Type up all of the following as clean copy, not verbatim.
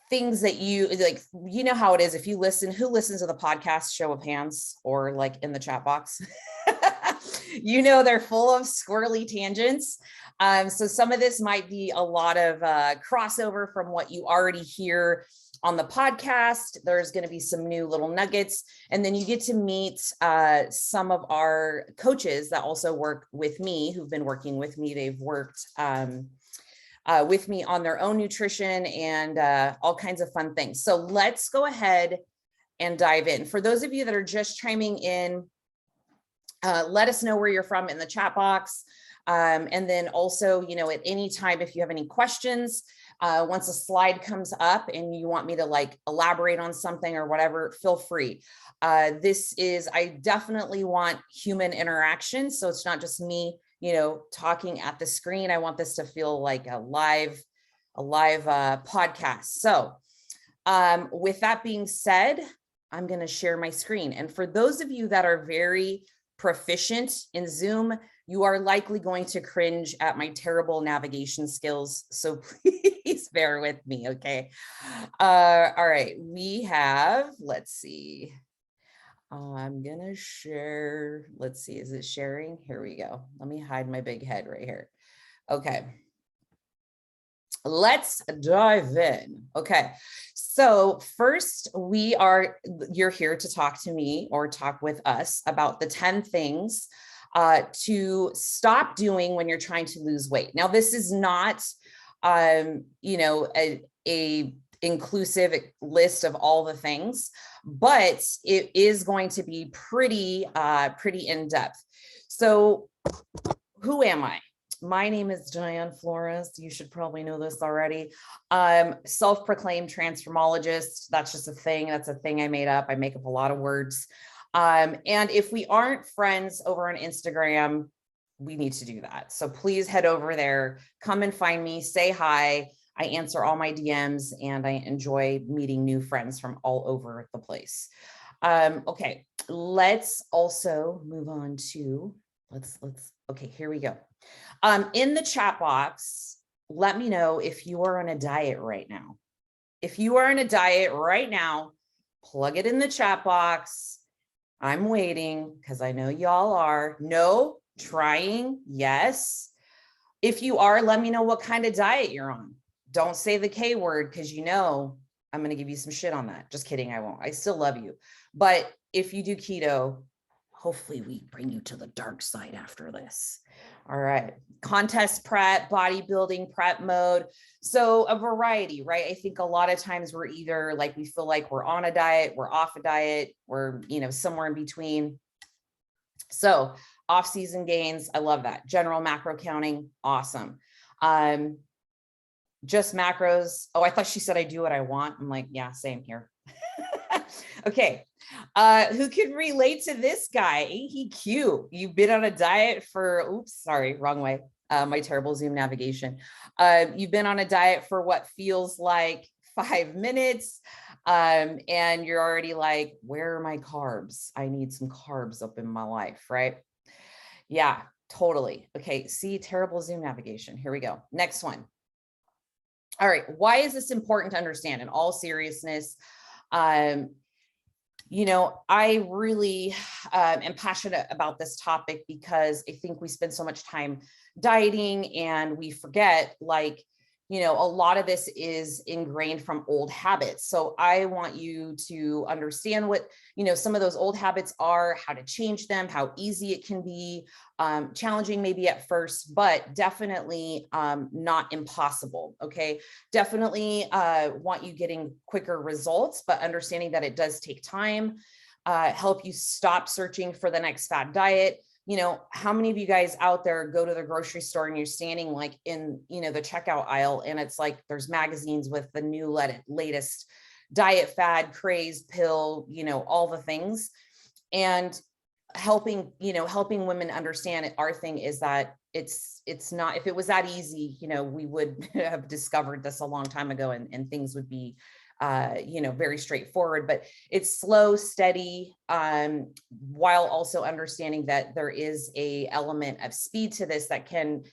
things that you like, you know how it is. If you listen, who listens to the podcast, show of hands, or like in the chat box, they're full of squirrely tangents. So some of this might be a lot of crossover from what you already hear on the podcast. There's going to be some new little nuggets, and then you get to meet some of our coaches that also work with me, who've been working with me. They've worked with me on their own nutrition and all kinds of fun things. So let's go ahead and dive in. For those of you that are just chiming in, let us know where you're from in the chat box. And then also, at any time, if you have any questions, once a slide comes up and you want me to like elaborate on something or whatever, feel free. I definitely want human interaction. So it's not just me, talking at the screen. I want this to feel like a live podcast. So with that being said, I'm going to share my screen. And for those of you that are very proficient in Zoom, you are likely going to cringe at my terrible navigation skills. So please bear with me. Okay. All right. We have, let's see. I'm going to share. Let's see. Is it sharing? Here we go. Let me hide my big head right here. Okay. Let's dive in. Okay. So first you're here to talk to me or talk with us about the 10 things to stop doing when you're trying to lose weight. Now, this is not, a inclusive list of all the things, but it is going to be pretty in-depth. So who am I? My name is Diane Flores. You should probably know this already. Self-proclaimed transformologist. That's just a thing. That's a thing I made up. I make up a lot of words. And if we aren't friends over on Instagram, we need to do that. So please head over there, come and find me, say hi. I answer all my DMs and I enjoy meeting new friends from all over the place. Okay, let's also move on to, okay, here we go. In the chat box, let me know if you are on a diet right now. If you are on a diet right now, plug it in the chat box. I'm waiting because I know y'all are. No, trying, yes. If you are, let me know what kind of diet you're on. Don't say the K word because I'm going to give you some shit on that. Just kidding, I won't. I still love you. But if you do keto, hopefully we bring you to the dark side after this. All right. Contest prep, bodybuilding prep mode. So a variety, right? I think a lot of times we're either like, we feel like we're on a diet, we're off a diet, we're, somewhere in between. So off-season gains, I love that. General macro counting, awesome. Just macros. Oh, I thought she said I do what I want. I'm like, yeah, same here. Okay. Who can relate to this guy? He cute. You've been on a diet for, oops, sorry, wrong way. My terrible Zoom navigation. You've been on a diet for what feels like 5 minutes. And you're already like, where are my carbs? I need some carbs up in my life, right? Yeah, totally. Okay. See, terrible Zoom navigation. Here we go. Next one. All right. Why is this important to understand? In all seriousness, I really am passionate about this topic because I think we spend so much time dieting and we forget, a lot of this is ingrained from old habits. So I want you to understand what, some of those old habits are, how to change them, how easy it can be, challenging maybe at first, but definitely not impossible. Okay. Definitely want you getting quicker results, but understanding that it does take time, help you stop searching for the next fad diet. How many of you guys out there go to the grocery store and you're standing like in, the checkout aisle and it's like, there's magazines with the new latest diet fad, craze, pill, all the things, and helping women understand it. Our thing is that it's not, if it was that easy, we would have discovered this a long time ago and things would be very straightforward, but it's slow, steady, while also understanding that there is a element of speed to this that can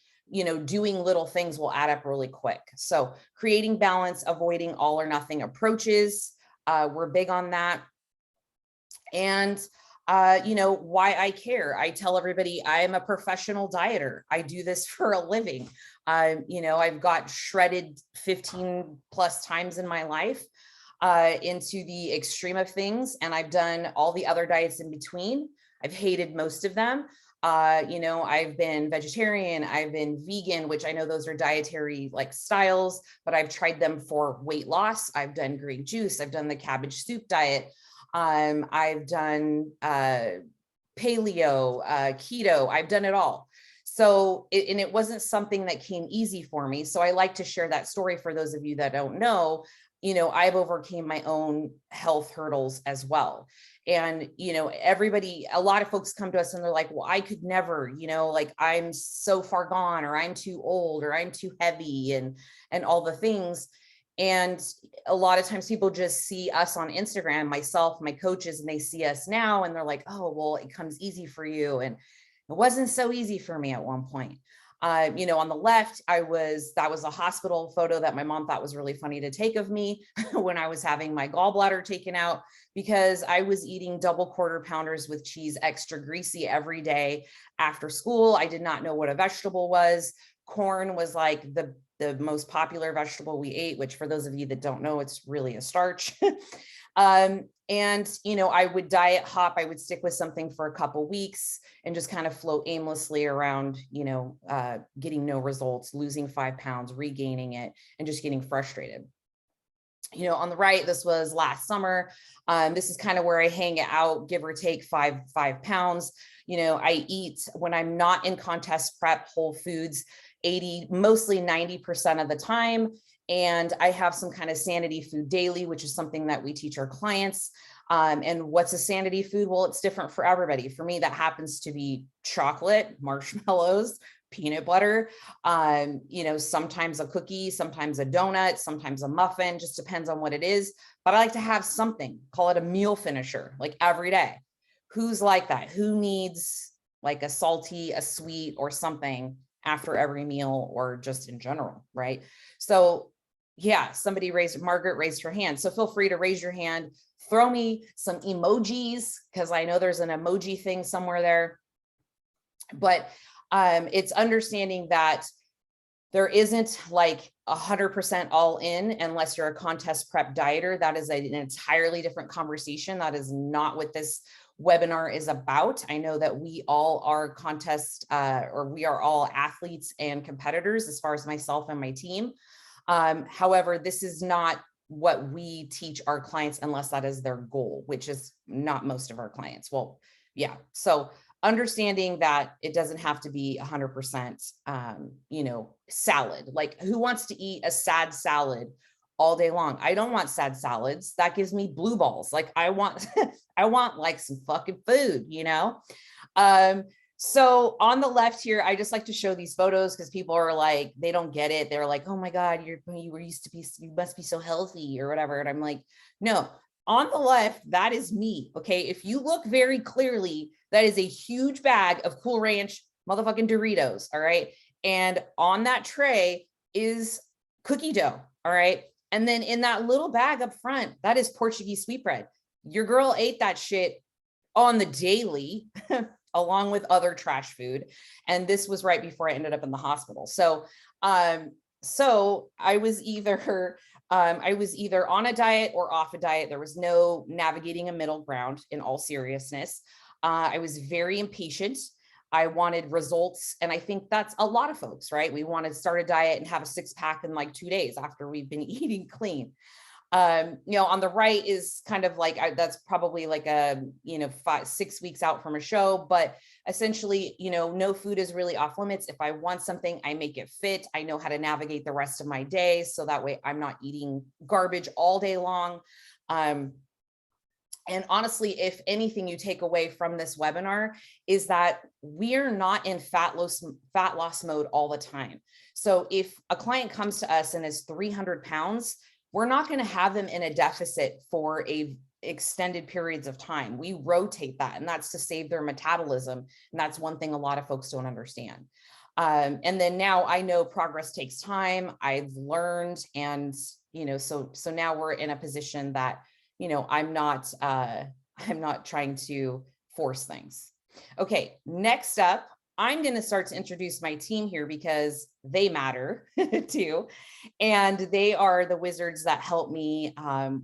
doing little things will add up really quick. So creating balance, avoiding all or nothing approaches. We're big on that. And why I care. I tell everybody I am a professional dieter. I do this for a living. I've got shredded 15 plus times in my life into the extreme of things. And I've done all the other diets in between. I've hated most of them. I've been vegetarian, I've been vegan, which I know those are dietary like styles, but I've tried them for weight loss. I've done green juice. I've done the cabbage soup diet. I've done paleo, keto. I've done it all. So, it wasn't something that came easy for me. So I like to share that story for those of you that don't know. I've overcame my own health hurdles as well. And, a lot of folks come to us and they're like, well, I could never, like I'm so far gone, or I'm too old, or I'm too heavy, and all the things. And a lot of times people just see us on Instagram, myself, my coaches, and they see us now and they're like, oh, well, it comes easy for you. And it wasn't so easy for me at one point. On the left, that was a hospital photo that my mom thought was really funny to take of me when I was having my gallbladder taken out, because I was eating double quarter pounders with cheese, extra greasy every day after school. I did not know what a vegetable was. Corn was like the most popular vegetable we ate, which for those of you that don't know, it's really a starch. I would diet hop. I would stick with something for a couple weeks and just kind of float aimlessly around, getting no results, losing 5 pounds, regaining it, and just getting frustrated. On the right, this was last summer. This is kind of where I hang out, give or take 5 pounds. I eat, when I'm not in contest prep, whole foods, mostly 90% of the time. And I have some kind of sanity food daily, which is something that we teach our clients. And what's a sanity food? Well, it's different for everybody. For me, that happens to be chocolate, marshmallows, peanut butter, sometimes a cookie, sometimes a donut, sometimes a muffin, just depends on what it is. But I like to have something, call it a meal finisher, like every day. Who's like that? Who needs like a salty, a sweet, or something after every meal, or just in general, right? So yeah, Margaret raised her hand. So feel free to raise your hand, throw me some emojis, because I know there's an emoji thing somewhere there. But it's understanding that there isn't like 100% all in unless you're a contest prep dieter. That is an entirely different conversation. That is not what this webinar is about. I know that we all are we are all athletes and competitors, as far as myself and my team. However, this is not what we teach our clients unless that is their goal, which is not most of our clients. Well, yeah. So understanding that it doesn't have to be 100%, salad. Like, who wants to eat a sad salad all day long? I don't want sad salads. That gives me blue balls. Like, I want, I want like some fucking food, So on the left here, I just like to show these photos because people are like, they don't get it. They're like, oh my God, you must be so healthy or whatever. And I'm like, no, on the left, that is me. Okay. If you look very clearly, that is a huge bag of Cool Ranch motherfucking Doritos. All right. And on that tray is cookie dough. All right. And then in that little bag up front, that is Portuguese sweetbread. Your girl ate that shit on the daily, along with other trash food. And this was right before I ended up in the hospital. So, I was either on a diet or off a diet. There was no navigating a middle ground, in all seriousness. I was very impatient. I wanted results. And I think that's a lot of folks, right? We want to start a diet and have a 6-pack in like 2 days after we've been eating clean. On the right is kind of like, that's probably like 5-6 weeks out from a show, but essentially, no food is really off limits. If I want something, I make it fit. I know how to navigate the rest of my day. So that way I'm not eating garbage all day long. And honestly, if anything you take away from this webinar is that we're not in fat loss mode all the time. So if a client comes to us and is 300 pounds, we're not going to have them in a deficit for extended periods of time. We rotate that, and that's to save their metabolism. And that's one thing a lot of folks don't understand. And then now I know progress takes time. I've learned, and, so now we're in a position that, I'm not trying to force things. Okay. Next up, I'm going to start to introduce my team here because they matter too. And they are the wizards that help me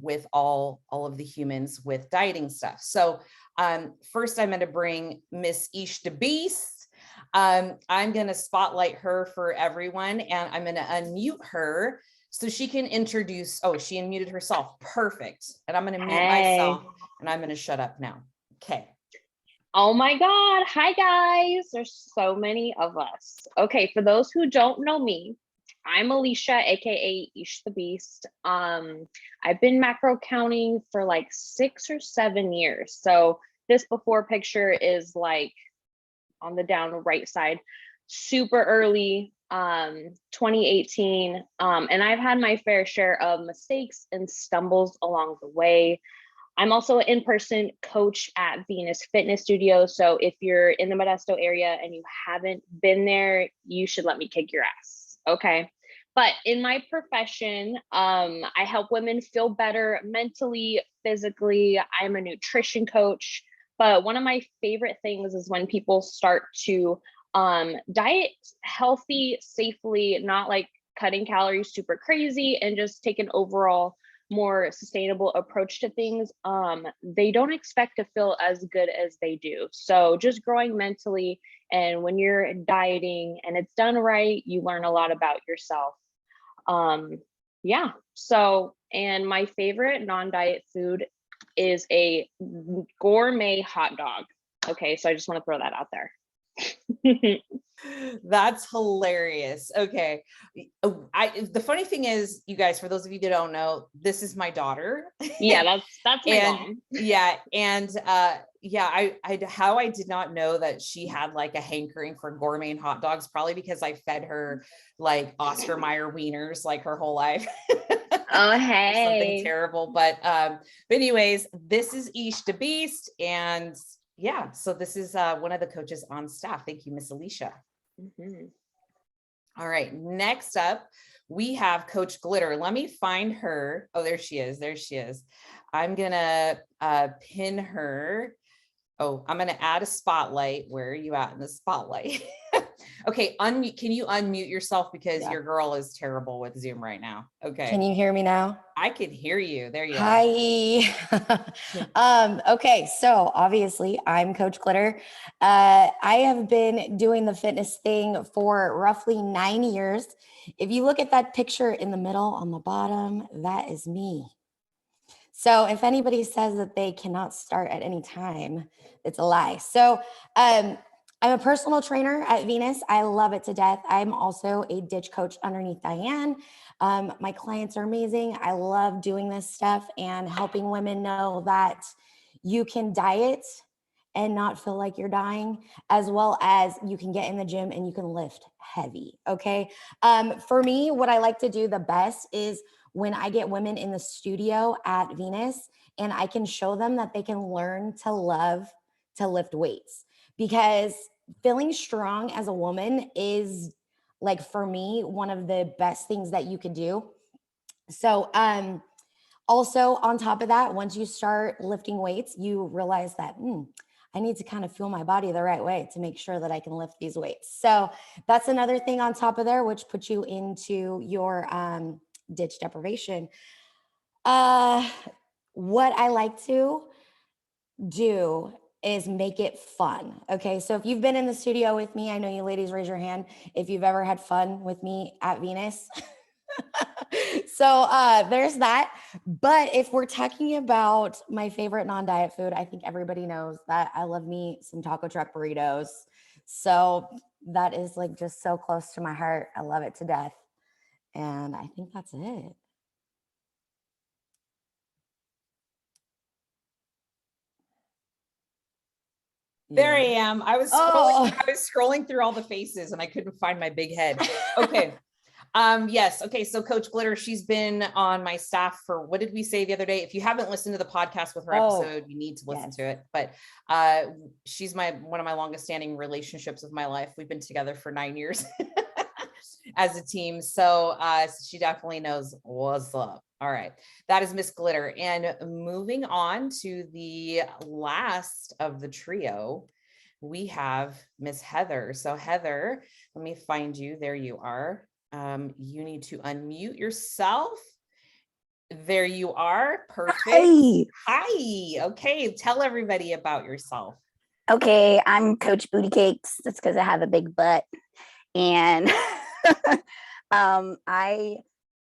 with all of the humans with dieting stuff. So first I'm going to bring Miss Ish the Beast. I'm going to spotlight her for everyone, and I'm going to unmute her so she can introduce. Oh, she unmuted herself. Perfect. And I'm going to mute myself, and I'm going to shut up now. Okay. Oh my God. Hi, guys. There's so many of us. Okay. For those who don't know me, I'm Alicia, AKA Ish the Beast. I've been macro counting for like 6 or 7 years. So this before picture is like on the down right side, super early, 2018. And I've had my fair share of mistakes and stumbles along the way. I'm also an in-person coach at Venus Fitness Studio. So if you're in the Modesto area and you haven't been there, you should let me kick your ass. Okay. But in my profession, I help women feel better mentally, physically. I'm a nutrition coach. But one of my favorite things is when people start to diet healthy, safely, not like cutting calories super crazy, and just take an overall more sustainable approach to things. They don't expect to feel as good as they do. So just growing mentally, and when you're dieting and it's done right, you learn a lot about yourself. Yeah. So, and my favorite non-diet food is a gourmet hot dog. Okay. So I just want to throw that out there. That's hilarious. Okay. The funny thing is, you guys, for those of you that don't know, this is my daughter. Yeah, that's my mom. Yeah. And how I did not know that she had like a hankering for gourmet and hot dogs, probably because I fed her like Oscar Mayer wieners like her whole life. Oh, hey. Something terrible. But anyways, this is Ish the Beast, and yeah, so this is one of the coaches on staff. Thank you, Miss Alicia. Mm-hmm. All right, next up, we have Coach Glitter. Let me find her. Oh, there she is. There she is. I'm gonna pin her. Oh, I'm gonna add a spotlight. Where are you at in the spotlight? Okay, unmute. Can you unmute yourself, because your girl is terrible with Zoom right now. Okay. Can you hear me now? I can hear you. There you are. Hi. Okay, so obviously I'm Coach Glitter. I have been doing the fitness thing for roughly 9 years. If you look at that picture in the middle on the bottom, that is me. So if anybody says that they cannot start at any time, it's a lie. So I'm a personal trainer at Venus. I love it to death. I'm also a ditch coach underneath Diane. My clients are amazing. I love doing this stuff and helping women know that you can diet and not feel like you're dying, as well as you can get in the gym and you can lift heavy. Okay. For me, what I like to do the best is when I get women in the studio at Venus and I can show them that they can learn to love to lift weights, because feeling strong as a woman is, like, for me, one of the best things that you could do. So, also on top of that, once you start lifting weights, you realize that, I need to kind of feel my body the right way to make sure that I can lift these weights. So that's another thing on top of there, which puts you into your, ditch deprivation. What I like to do is make it fun. Okay. So if you've been in the studio with me, I know you ladies raise your hand if you've ever had fun with me at Venus. So there's that. But if we're talking about my favorite non-diet food, I think everybody knows that I love me some taco truck burritos. So that is like just so close to my heart. I love it to death. And I think that's it. There I am. I was scrolling through all the faces and I couldn't find my big head. Okay. Yes. Okay. So Coach Glitter, she's been on my staff for, what did we say the other day? If you haven't listened to the podcast with her episode, you need to listen to it. But she's one of my longest standing relationships of my life. We've been together for 9 years as a team. So she definitely knows what's up. All right. That is Miss Glitter. And moving on to the last of the trio, we have Miss Heather. So Heather, let me find you. There you are. You need to unmute yourself. There you are. Perfect. Hi. Okay. Tell everybody about yourself. Okay. I'm Coach Booty Cakes. That's because I have a big butt. And I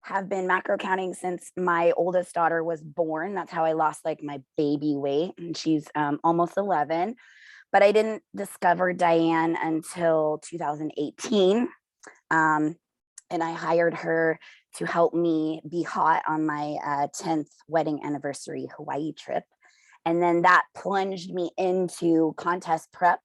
have been macro counting since my oldest daughter was born. That's how I lost like my baby weight. And she's almost 11. But I didn't discover Diane until 2018. And I hired her to help me be hot on my 10th wedding anniversary Hawaii trip. And then that plunged me into contest prep.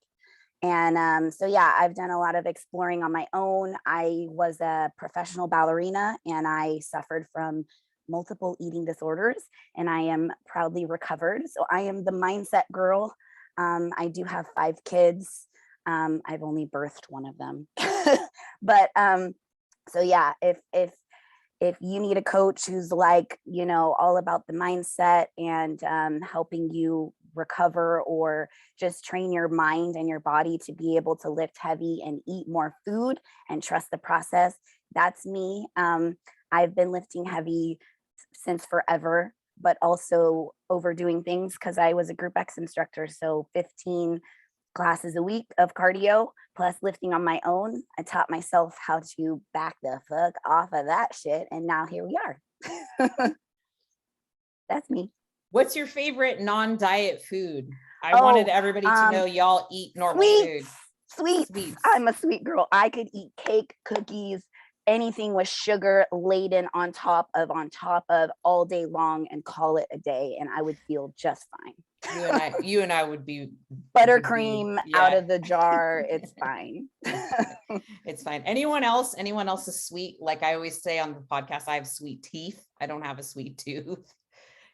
And so, yeah, I've done a lot of exploring on my own. I was a professional ballerina and I suffered from multiple eating disorders, and I am proudly recovered. So I am the mindset girl. I do have 5 kids. I've only birthed one of them. But so yeah, if you need a coach who's like, you know, all about the mindset and helping you recover or just train your mind and your body to be able to lift heavy and eat more food and trust the process, that's me. I've been lifting heavy since forever, but also overdoing things because I was a Group X instructor. So 15 classes a week of cardio plus lifting on my own. I taught myself how to back the fuck off of that shit. And now here we are. That's me. What's your favorite non-diet food? I wanted everybody to know y'all eat normal food. Sweets. I'm a sweet girl. I could eat cake, cookies, anything with sugar laden on top of all day long and call it a day. And I would feel just fine. You and I would be buttercream out of the jar. It's fine. It's fine. Anyone else is sweet? Like I always say on the podcast, I have sweet teeth. I don't have a sweet tooth.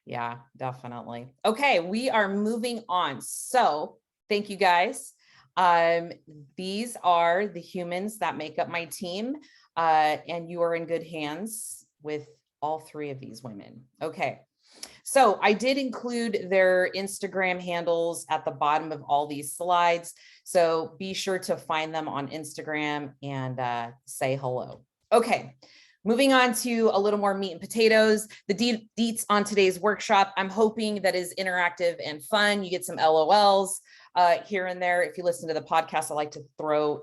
Yeah, definitely. Okay, we are moving on. So thank you guys. These are the humans that make up my team. And you are in good hands with all 3 of these women. Okay. So I did include their Instagram handles at the bottom of all these slides. So be sure to find them on Instagram and say hello. Okay. Moving on to a little more meat and potatoes, the deets on today's workshop. I'm hoping that is interactive and fun. You get some LOLs here and there. If you listen to the podcast, I like to throw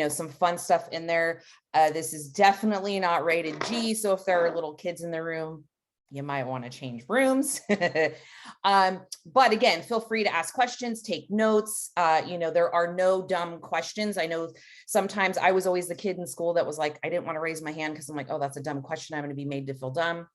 some fun stuff in there. This is definitely not rated G. So if there are little kids in the room, you might want to change rooms. But again, feel free to ask questions, take notes. There are no dumb questions. I know sometimes I was always the kid in school that was like, I didn't want to raise my hand because I'm like, oh, that's a dumb question. I'm going to be made to feel dumb.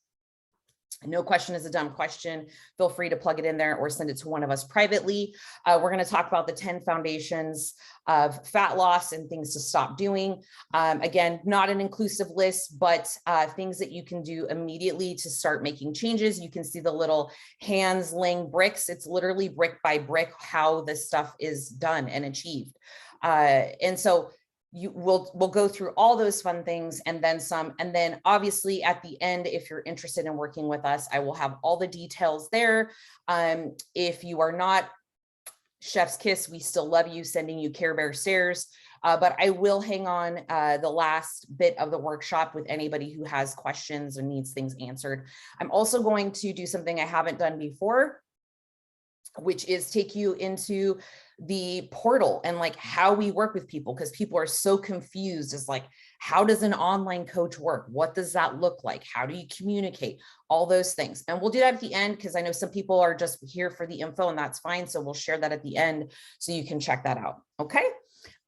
No question is a dumb question. Feel free to plug it in there or send it to one of us privately. We're going to talk about the 10 foundations of fat loss and things to stop doing. Again, not an inclusive list, but things that you can do immediately to start making changes. You can see the little hands laying bricks. It's literally brick by brick how this stuff is done and achieved. And so we'll go through all those fun things and then some. And then obviously at the end, if you're interested in working with us, I will have all the details there. If you are not, chef's kiss, we still love you, sending you Care Bear stares. But I will hang on the last bit of the workshop with anybody who has questions or needs things answered. I'm also going to do something I haven't done before, which is take you into the portal and like how we work with people, because people are so confused as like, how does an online coach work? What does that look like? How do you communicate? All those things. And we'll do that at the end, because I know some people are just here for the info and that's fine. So we'll share that at the end so you can check that out. Okay.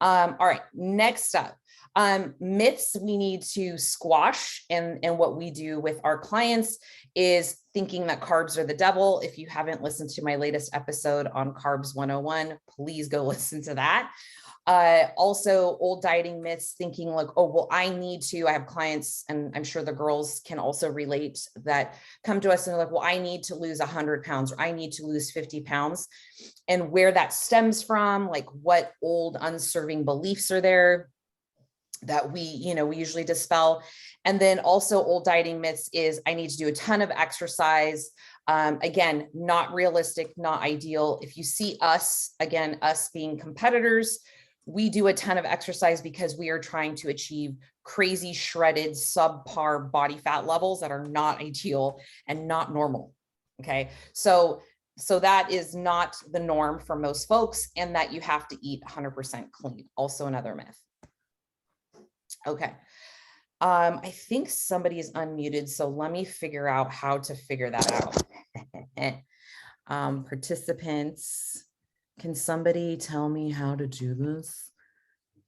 All right. Next up, myths we need to squash, and what we do with our clients is thinking that carbs are the devil. If you haven't listened to my latest episode on Carbs 101, please go listen to that. Also old dieting myths, thinking like, oh, well, I have clients, and I'm sure the girls can also relate, that come to us and they're like, well, I need to lose 100 pounds, or I need to lose 50 pounds. And where that stems from, like what old unserving beliefs are there that we usually dispel. And then also old dieting myths is, I need to do a ton of exercise. Again, not realistic, not ideal. If you see us, again, us being competitors, we do a ton of exercise because we are trying to achieve crazy shredded subpar body fat levels that are not ideal and not normal. Okay. So that is not the norm for most folks, and that you have to eat 100% clean. Also another myth. Okay. I think somebody is unmuted, so let me figure out how to figure that out. Participants, can somebody tell me how to do this?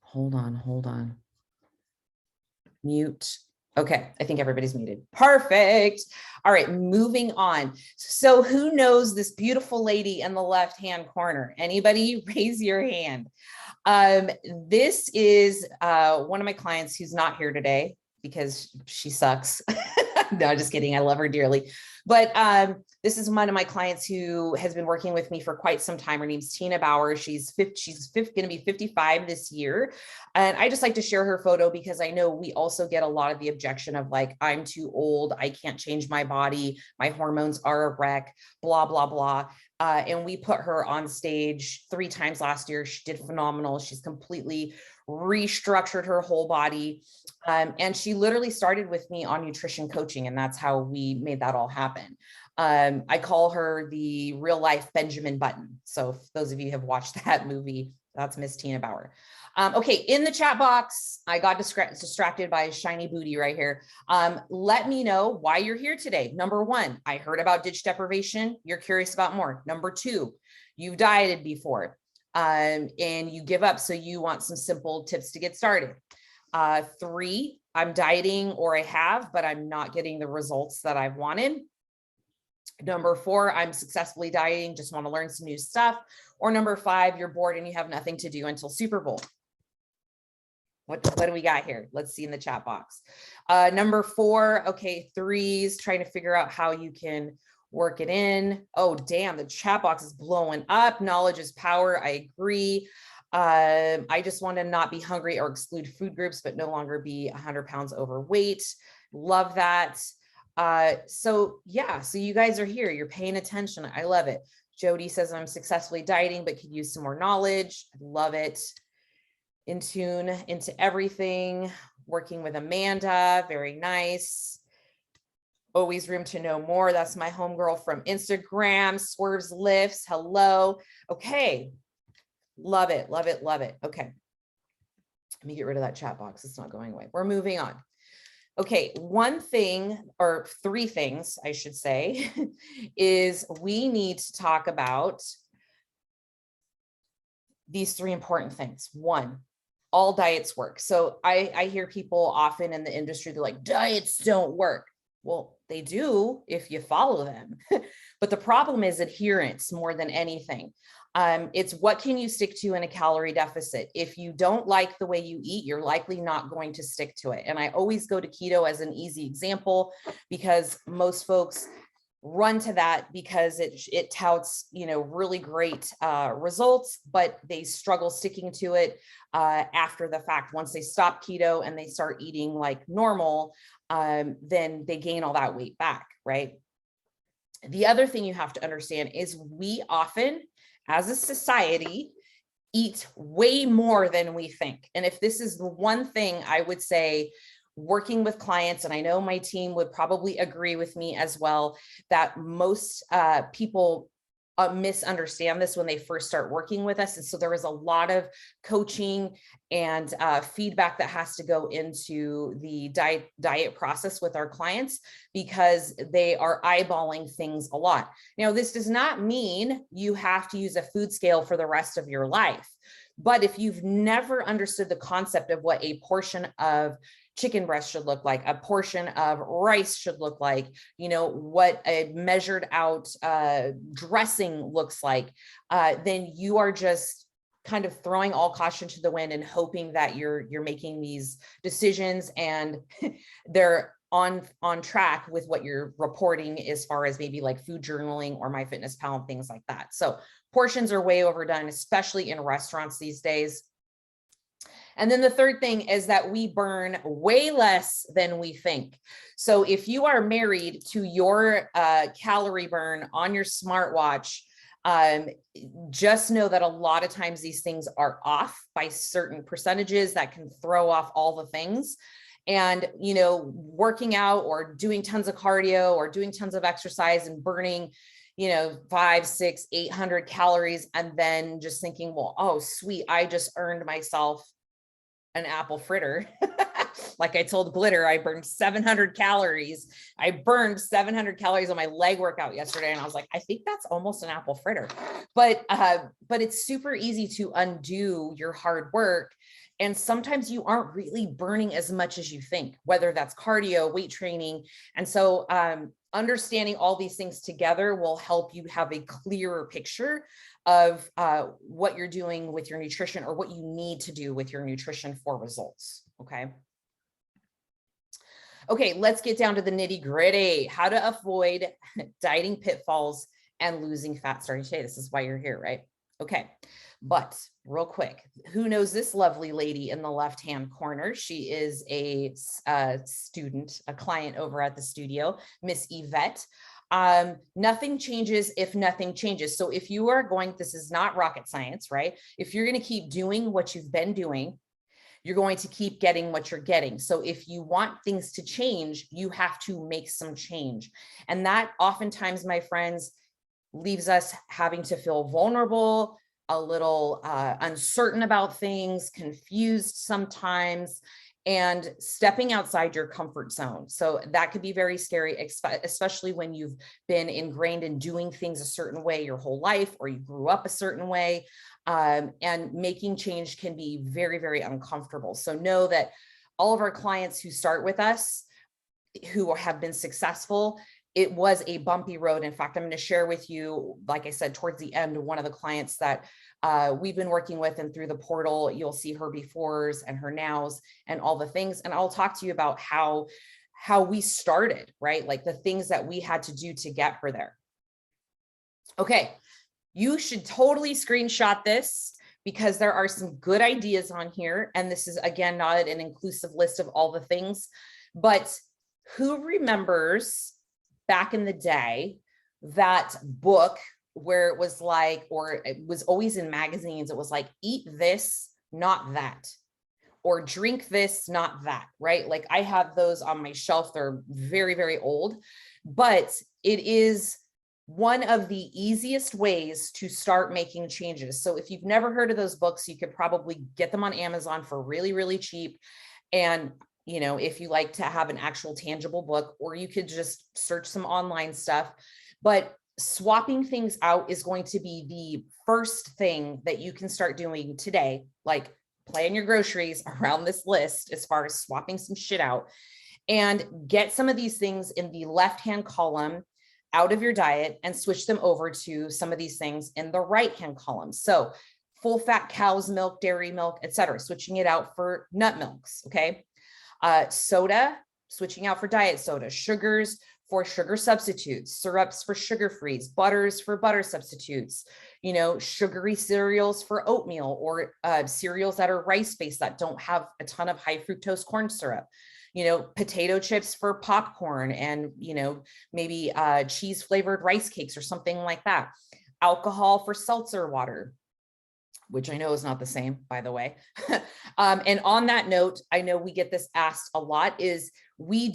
Hold on. Mute. Okay, I think everybody's muted. Perfect. All right, moving on. So who knows this beautiful lady in the left-hand corner? Anybody? Raise your hand. This is one of my clients who's not here today because she sucks. No, just kidding. I love her dearly. But this is one of my clients who has been working with me for quite some time. Her name's Tina Bauer. She's going to be 55 this year. And I just like to share her photo because I know we also get a lot of the objection of like, I'm too old, I can't change my body, my hormones are a wreck, blah, blah, blah. And we put her on stage 3 times last year. She did phenomenal. She's completely restructured her whole body. And she literally started with me on nutrition coaching, and that's how we made that all happen. I call her the real life Benjamin Button. So if those of you have watched that movie, that's Miss Tina Bauer. Okay, in the chat box, I got distracted by a shiny booty right here. Let me know why you're here today. Number 1, I heard about ditch deprivation. You're curious about more. Number 2, you've dieted before and you give up, so you want some simple tips to get started. 3, I'm dieting, or I have, but I'm not getting the results that I've wanted. Number 4, I'm successfully dieting, just want to learn some new stuff. Or number 5, you're bored and you have nothing to do until Super Bowl. What do we got here? Let's see in the chat box. Number 4, okay, 3s, trying to figure out how you can work it in. Oh, damn, the chat box is blowing up. Knowledge is power. I agree. I just want to not be hungry or exclude food groups, but no longer be 100 pounds overweight. Love that. So yeah, so you guys are here, you're paying attention. I love it. Jody says I'm successfully dieting, but could use some more knowledge. I love it. In tune into everything. Working with Amanda, very nice. Always room to know more. That's my homegirl from Instagram. Swerves Lifts. Hello. Okay. Love it. Love it. Love it. Okay. Let me get rid of that chat box. It's not going away. We're moving on. Okay. 1 thing, or 3 things, I should say, is we need to talk about these 3 important things. 1, all diets work. So I hear people often in the industry, they're like, diets don't work. Well, they do if you follow them. But the problem is adherence more than anything. It's what can you stick to in a calorie deficit? If you don't like the way you eat, you're likely not going to stick to it. And I always go to keto as an easy example because most folks run to that because it touts, really great results, but they struggle sticking to it after the fact. Once they stop keto and they start eating like normal, then they gain all that weight back, right? The other thing you have to understand is we often, as a society, eat way more than we think. And if this is the one thing I would say, working with clients, and I know my team would probably agree with me as well, that most people misunderstand this when they first start working with us. And so there is a lot of coaching and feedback that has to go into the diet process with our clients because they are eyeballing things a lot. Now, this does not mean you have to use a food scale for the rest of your life. But if you've never understood the concept of what a portion of chicken breast should look like, a portion of rice should look like, what a measured out dressing looks like, then you are just kind of throwing all caution to the wind and hoping that you're making these decisions and they're on track with what you're reporting as far as maybe like food journaling or MyFitnessPal and things like that. So portions are way overdone, especially in restaurants these days. And then the third thing is that we burn way less than we think. So if you are married to your calorie burn on your smartwatch, just know that a lot of times these things are off by certain percentages that can throw off all the things. And, you know, working out or doing tons of cardio or doing tons of exercise and burning, you know, 500, 600, 800 calories, and then just thinking, well, oh, sweet, I just earned myself an apple fritter. Like I told Glitter, I burned 700 calories. I burned 700 calories on my leg workout yesterday. And I was like, I think that's almost an apple fritter. But it's super easy to undo your hard work. And sometimes you aren't really burning as much as you think, whether that's cardio, weight training. And so understanding all these things together will help you have a clearer picture of what you're doing with your nutrition or what you need to do with your nutrition for results. Okay, let's get down to the nitty gritty. How to avoid dieting pitfalls and losing fat starting today. This is why you're here, right? Okay, but real quick, who knows this lovely lady in the left-hand corner? She is a student, a client over at the studio, Miss Yvette. Nothing changes if nothing changes. So if you are going, this is not rocket science, right? If you're going to keep doing what you've been doing, you're going to keep getting what you're getting. So if you want things to change, you have to make some change. And that oftentimes, my friends, leaves us having to feel vulnerable, a little uncertain about things, confused sometimes, and stepping outside your comfort zone. So that could be very scary, especially when you've been ingrained in doing things a certain way your whole life, or you grew up a certain way. And making change can be very, very uncomfortable. So know that all of our clients who start with us, who have been successful, it was a bumpy road. In fact, I'm going to share with you, like I said, towards the end, one of the clients that we've been working with, and through the portal, you'll see her befores and her nows and all the things. And I'll talk to you about how we started, right? Like the things that we had to do to get her there. Okay. You should totally screenshot this because there are some good ideas on here. And this is, again, not an inclusive list of all the things, but who remembers back in the day that book where it was like, or it was always in magazines, it was like, eat this, not that, or drink this, not that, right? Like I have those on my shelf. They're very, very old, but it is one of the easiest ways to start making changes. So if you've never heard of those books, you could probably get them on Amazon for really, really cheap. And, you know, if you like to have an actual tangible book, or you could just search some online stuff, but swapping things out is going to be the first thing that you can start doing today. Like plan your groceries around this list as far as swapping some shit out, and get some of these things in the left-hand column out of your diet and switch them over to some of these things in the right-hand column. So full fat cow's milk, dairy milk, etc. Switching it out for nut milks, okay? Soda, switching out for diet soda, sugars for sugar substitutes, syrups for sugar-frees, butters for butter substitutes, you know, sugary cereals for oatmeal, or cereals that are rice-based that don't have a ton of high fructose corn syrup. You know, potato chips for popcorn, and, you know, maybe cheese flavored rice cakes or something like that. Alcohol for seltzer water, which I know is not the same, by the way. And on that note, I know we get this asked a lot, is we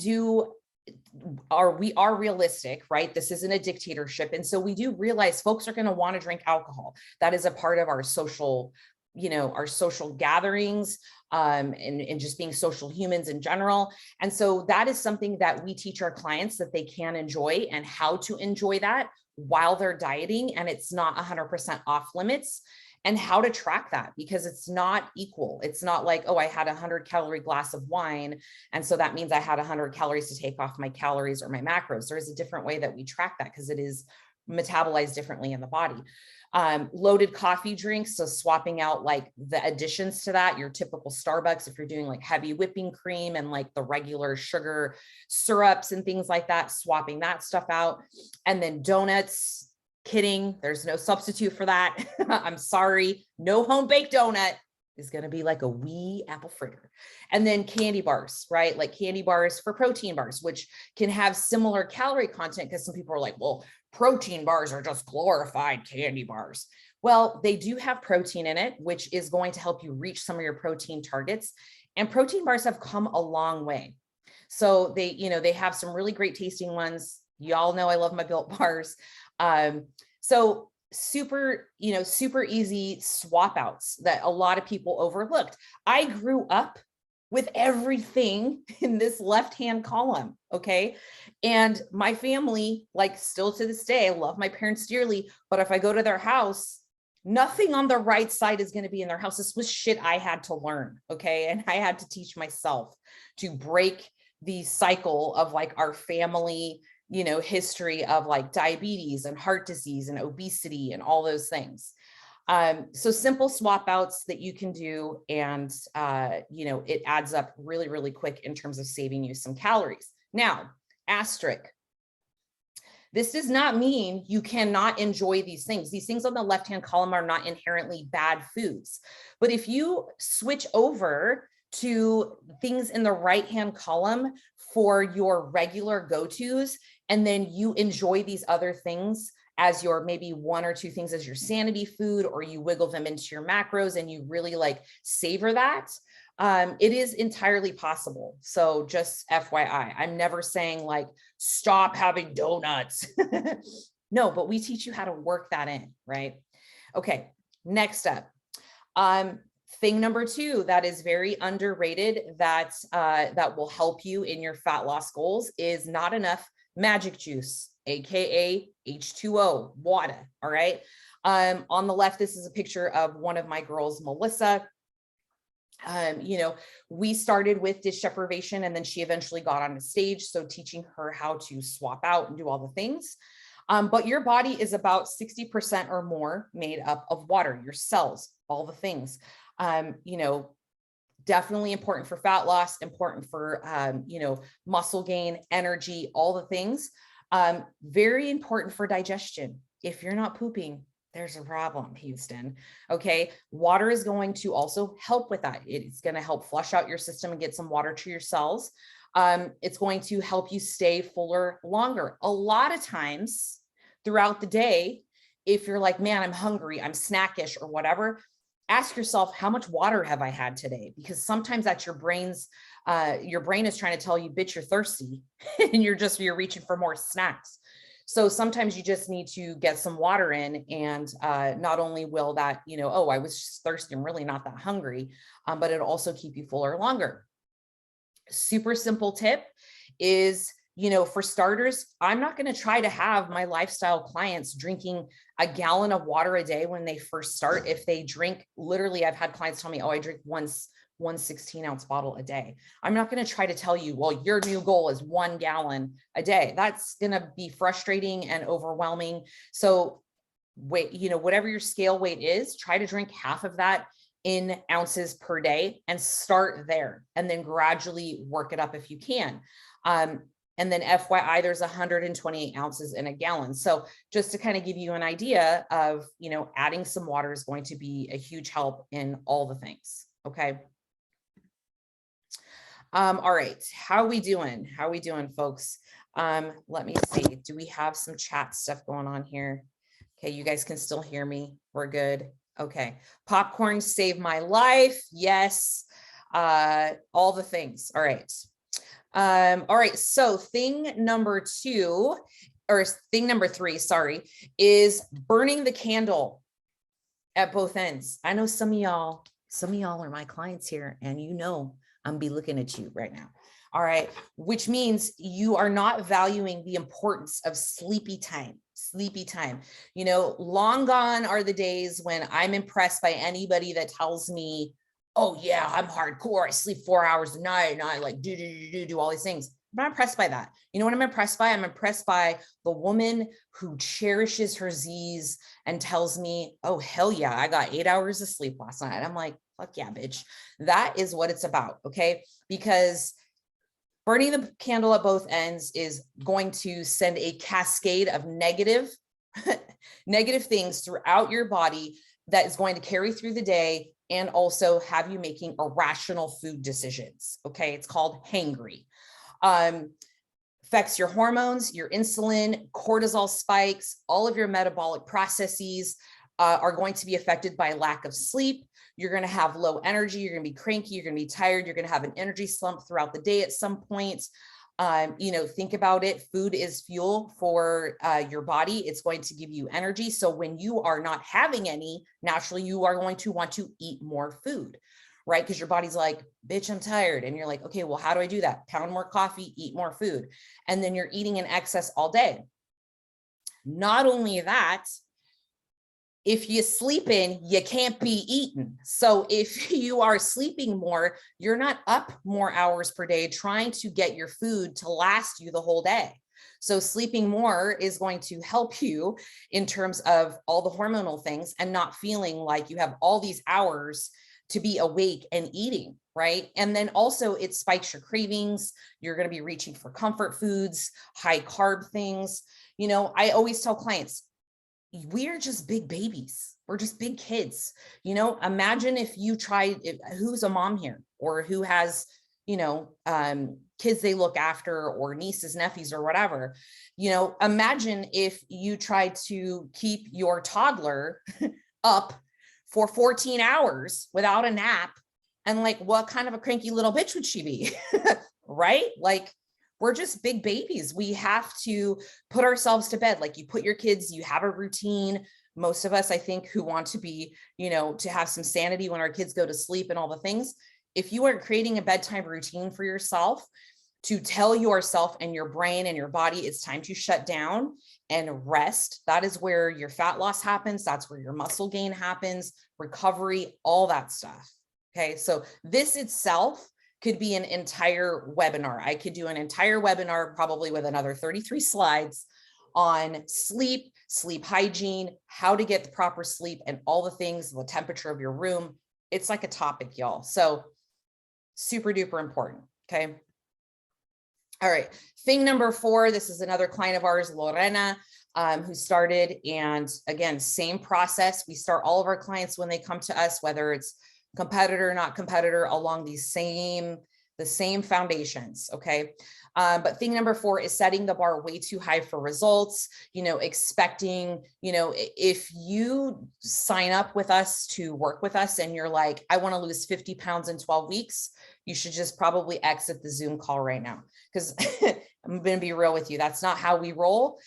are realistic, right? This isn't a dictatorship. And so we do realize folks are going to want to drink alcohol. That is a part of our social, you know, our social gatherings, and just being social humans in general. And so that is something that we teach our clients that they can enjoy, and how to enjoy that while they're dieting. And it's not 100% off limits, and how to track that, because it's not equal. It's not like, oh, I had 100-calorie glass of wine, and so that means I had 100 calories to take off my calories or my macros. There is a different way that we track that, because it is metabolized differently in the body. Loaded coffee drinks, so swapping out like the additions to that, your typical Starbucks, if you're doing like heavy whipping cream and like the regular sugar syrups and things like that, swapping that stuff out. And then donuts, kidding, there's no substitute for that. I'm sorry, no home baked donut is going to be like a wee apple fritter. And then candy bars, right? Like candy bars for protein bars, which can have similar calorie content, because some people are like, well, protein bars are just glorified candy bars. Well, they do have protein in it, which is going to help you reach some of your protein targets. And protein bars have come a long way. So they, they have some really great tasting ones. Y'all know I love my Built bars. So super easy swap outs that a lot of people overlooked. I grew up with everything in this left-hand column. Okay. And my family, like still to this day, I love my parents dearly, but if I go to their house, nothing on the right side is going to be in their house. This was shit I had to learn. Okay. And I had to teach myself to break the cycle of like our family, history of like diabetes and heart disease and obesity and all those things. So simple swap outs that you can do. And, it adds up really, really quick in terms of saving you some calories. Now, asterisk. This does not mean you cannot enjoy these things. These things on the left-hand column are not inherently bad foods. But if you switch over to things in the right-hand column for your regular go-tos, and then you enjoy these other things as your maybe one or two things as your sanity food, or you wiggle them into your macros and you really like savor that, it is entirely possible. So just FYI, I'm never saying like, stop having donuts. No, but we teach you how to work that in, right? Okay, next up. Thing number 2 that is very underrated that will help you in your fat loss goals is not enough magic juice, AKA H2O, water. All right. On the left, this is a picture of one of my girls, Melissa. We started with dish deprivation, and then she eventually got on the stage. So teaching her how to swap out and do all the things. But your body is about 60% or more made up of water, your cells, all the things. Definitely important for fat loss, important for, muscle gain, energy, all the things. Very important for digestion. If you're not pooping, there's a problem, Houston. Okay. Water is going to also help with that. It's going to help flush out your system and get some water to your cells. It's going to help you stay fuller longer. A lot of times throughout the day, if you're like, man, I'm hungry, I'm snackish or whatever, ask yourself, how much water have I had today? Because sometimes that's your brain is trying to tell you, bitch, you're thirsty and you're reaching for more snacks. So sometimes you just need to get some water in, and not only will that, oh, I was just thirsty, I'm really not that hungry, but it'll also keep you fuller longer. Super simple tip is, for starters, I'm not going to try to have my lifestyle clients drinking a gallon of water a day when they first start. If they drink, literally, I've had clients tell me, oh, I drink one 16-ounce bottle a day. I'm not going to try to tell you, well, your new goal is 1 gallon a day. That's going to be frustrating and overwhelming. So wait, whatever your scale weight is, try to drink half of that in ounces per day and start there, and then gradually work it up if you can. And then FYI, there's 128 ounces in a gallon. So just to kind of give you an idea of, adding some water is going to be a huge help in all the things. Okay. All right. How are we doing? How are we doing, folks? Let me see. Do we have some chat stuff going on here? Okay. You guys can still hear me. We're good. Okay. Popcorn saved my life. Yes. All the things. All right. All right. So thing number 3, sorry, is burning the candle at both ends. I know some of y'all are my clients here, and I'm be looking at you right now. All right. Which means you are not valuing the importance of sleepy time. Long gone are the days when I'm impressed by anybody that tells me, oh yeah, I'm hardcore, I sleep 4 hours a night and I like do all these things. not impressed by that. You know what I'm impressed by? I'm impressed by the woman who cherishes her Z's and tells me, oh, hell yeah, I got 8 hours of sleep last night. I'm like, fuck yeah, bitch. That is what it's about, okay? Because burning the candle at both ends is going to send a cascade of negative things throughout your body that is going to carry through the day and also have you making irrational food decisions. Okay, it's called hangry. Affects your hormones, your insulin, cortisol spikes, all of your metabolic processes are going to be affected by lack of sleep. You're going to have low energy. You're going to be cranky. You're going to be tired. You're going to have an energy slump throughout the day at some point. Think about it. Food is fuel for your body. It's going to give you energy. So when you are not having any, naturally, you are going to want to eat more food, right? Because your body's like, bitch, I'm tired. And you're like, okay, well, how do I do that? Pound more coffee, eat more food. And then you're eating in excess all day. Not only that, if you're sleeping, you can't be eating. So if you are sleeping more, you're not up more hours per day trying to get your food to last you the whole day. So sleeping more is going to help you in terms of all the hormonal things and not feeling like you have all these hours to be awake and eating, right? And then also it spikes your cravings. You're going to be reaching for comfort foods, high carb things. I always tell clients, we're just big babies. We're just big kids. Imagine if you tried, who's a mom here or who has, kids they look after or nieces, nephews or whatever, imagine if you tried to keep your toddler up for 14 hours without a nap. And like, what kind of a cranky little bitch would she be? Right? Like, we're just big babies. We have to put ourselves to bed. Like you put your kids, you have a routine. Most of us, I think, who want to be, to have some sanity when our kids go to sleep and all the things. If you are creating a bedtime routine for yourself to tell yourself and your brain and your body, it's time to shut down and rest. That is where your fat loss happens. That's where your muscle gain happens, recovery, all that stuff. Okay. So this itself could be an entire webinar. I could do an entire webinar probably with another 33 slides on sleep hygiene, how to get the proper sleep and all the things, the temperature of your room. It's like a topic, y'all. So super duper important. Okay. All right. Thing number 4, this is another client of ours, Lorena, who started. And again, same process. We start all of our clients when they come to us, whether it's competitor, not competitor, along the same foundations. Okay. But thing number 4 is setting the bar way too high for results, expecting, if you sign up with us to work with us and you're like, I want to lose 50 pounds in 12 weeks, you should just probably exit the Zoom call right now. Because I'm going to be real with you. That's not how we roll.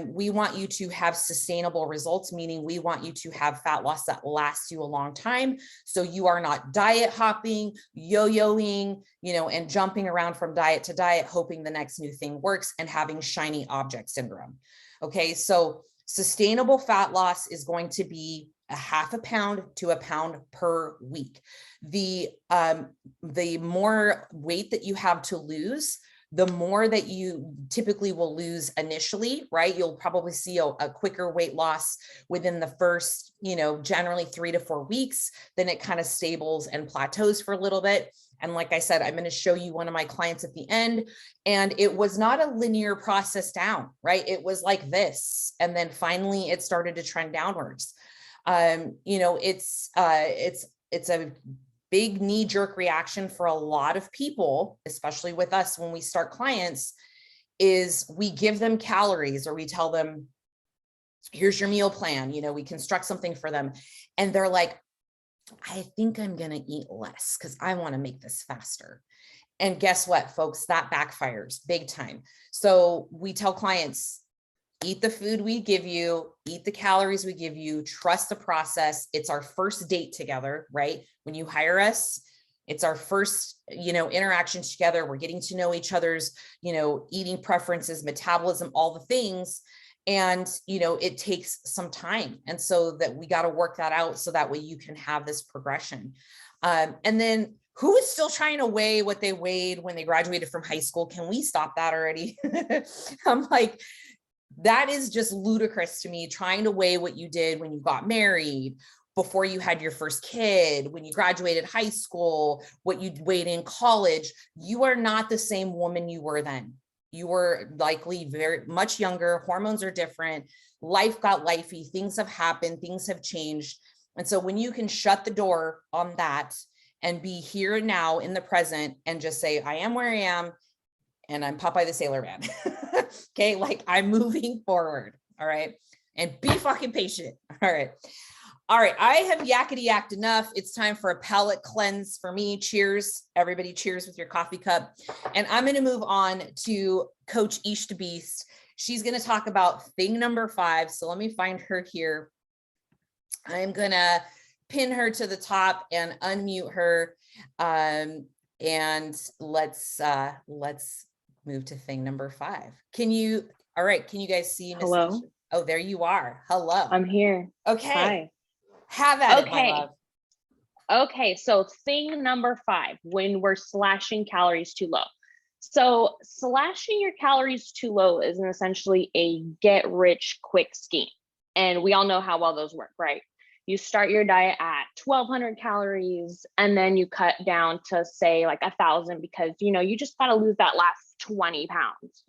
We want you to have sustainable results, meaning we want you to have fat loss that lasts you a long time. So you are not diet hopping, yo-yoing, and jumping around from diet to diet, hoping the next new thing works and having shiny object syndrome. Okay. So sustainable fat loss is going to be a half a pound to a pound per week. The more weight that you have to lose, the more that you typically will lose initially, right? You'll probably see a quicker weight loss within the first, generally 3 to 4 weeks. Then it kind of stables and plateaus for a little bit. And like I said, I'm going to show you one of my clients at the end, and it was not a linear process down, right? It was like this. And then finally it started to trend downwards. It's a big knee-jerk reaction for a lot of people, especially with us when we start clients, is we give them calories or we tell them, here's your meal plan, we construct something for them. And they're like, I think I'm going to eat less because I want to make this faster. And guess what, folks, that backfires big time. So we tell clients, eat the food we give you, eat the calories we give you, trust the process. It's our first date together, right? When you hire us, it's our first, interactions together. We're getting to know each other's, eating preferences, metabolism, all the things. And, it takes some time. And so that we got to work that out so that way you can have this progression. And then who is still trying to weigh what they weighed when they graduated from high school? Can we stop that already? I'm like, that is just ludicrous to me, trying to weigh what you did when you got married, before you had your first kid, when you graduated high school, what you weighed in college. You are not the same woman you were then. You were likely very much younger. Hormones are different. Life got lifey. Things have happened. Things have changed. And so when you can shut the door on that and be here and now in the present and just say, I am where I am, and I'm Popeye the Sailor Man. Okay, like I'm moving forward. All right. And be fucking patient. All right. All right, I have yakety yacked enough. It's time for a palate cleanse for me. Cheers, everybody. Cheers with your coffee cup. And I'm going to move on to Coach East Beast. She's going to talk about thing number 5. So let me find her here. I'm going to pin her to the top and unmute her. And let's move to thing number 5. All right, can you guys see Miss? Hello. Oh, there you are. Hello. I'm here. Okay. Hi. Have at it, my love. Okay, so thing number 5, when we're slashing calories too low. So slashing your calories too low is essentially a get rich quick scheme. And we all know how well those work, right? You start your diet at 1,200 calories, and then you cut down to say like 1,000 because, you just got to lose that last 20 pounds.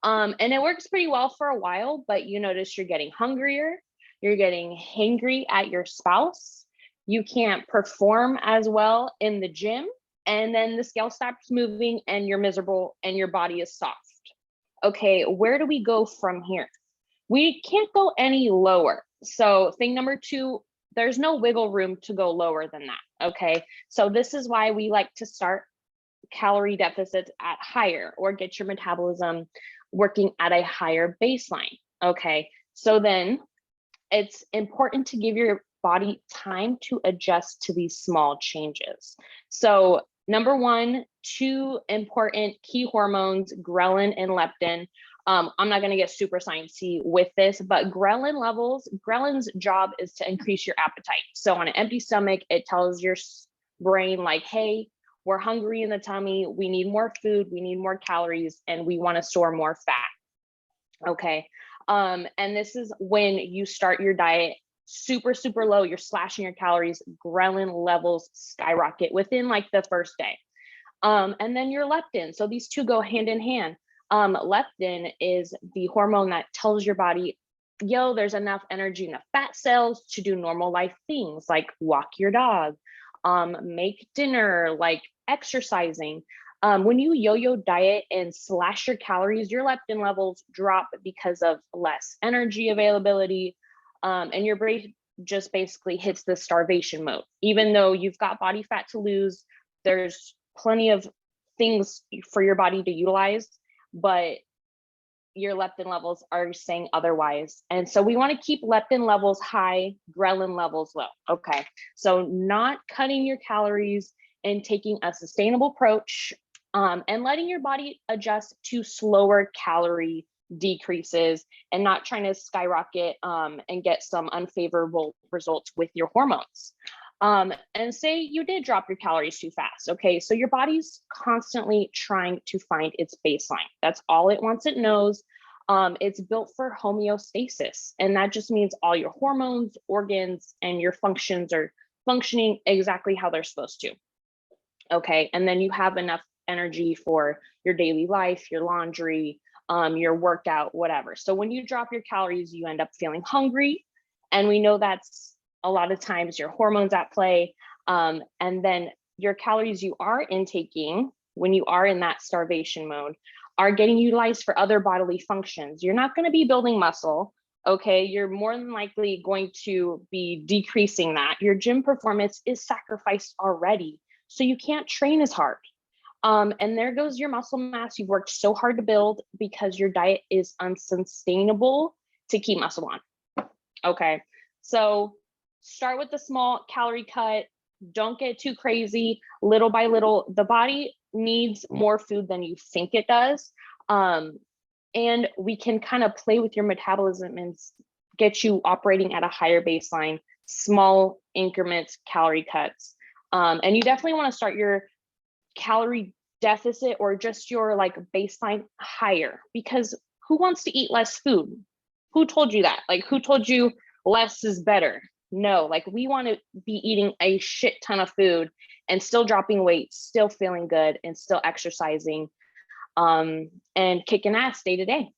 And it works pretty well for a while, but you notice you're getting hungrier. You're getting hangry at your spouse. You can't perform as well in the gym. And then the scale stops moving and you're miserable and your body is soft. Okay, where do we go from here? We can't go any lower. So thing number 2, there's no wiggle room to go lower than that. Okay, so this is why we like to start calorie deficits at higher, or get your metabolism working at a higher baseline. Okay, so then it's important to give your body time to adjust to these small changes. So number 1, 2 important key hormones, ghrelin and leptin. I'm not going to get super sciencey with this, but ghrelin's job is to increase your appetite. So on an empty stomach, it tells your brain like, hey, we're hungry in the tummy. We need more food. We need more calories, and we want to store more fat. Okay. And this is when you start your diet super, super low, you're slashing your calories, ghrelin levels skyrocket within like the first day. And then your leptin. So these two go hand in hand. Leptin is the hormone that tells your body, yo, there's enough energy in the fat cells to do normal life things like walk your dog, make dinner, like exercising. When you yo-yo diet and slash your calories, your leptin levels drop because of less energy availability, and your brain just basically hits the starvation mode. Even though you've got body fat to lose, there's plenty of things for your body to utilize, but your leptin levels are saying otherwise. And so we want to keep leptin levels high, ghrelin levels low. Okay, so not cutting your calories and taking a sustainable approach, and letting your body adjust to slower calorie decreases, and not trying to skyrocket and get some unfavorable results with your hormones. And say you did drop your calories too fast. Okay, so your body's constantly trying to find its baseline. That's all it wants. It knows. It's built for homeostasis, and that just means all your hormones, organs, and your functions are functioning exactly how they're supposed to. Okay, and then you have enough energy for your daily life, your laundry, your workout, whatever. So when you drop your calories, you end up feeling hungry, and we know that's a lot of times your hormones at play. And then your calories you are intaking when you are in that starvation mode are getting utilized for other bodily functions. You're not going to be building muscle. Okay, you're more than likely going to be decreasing that. Your gym performance is sacrificed already, so you can't train as hard. And there goes your muscle mass you've worked so hard to build because your diet is unsustainable to keep muscle on. Okay, so start with the small calorie cut. Don't get too crazy. Little by little, the body needs more food than you think it does. And we can kind of play with your metabolism and get you operating at a higher baseline, small increments, calorie cuts. And you definitely want to start your calorie deficit or just your like baseline higher, because who wants to eat less food? Who told you that? Like, who told you less is better? No, like we want to be eating a shit ton of food and still dropping weight, still feeling good, and still exercising, and kicking ass day to day.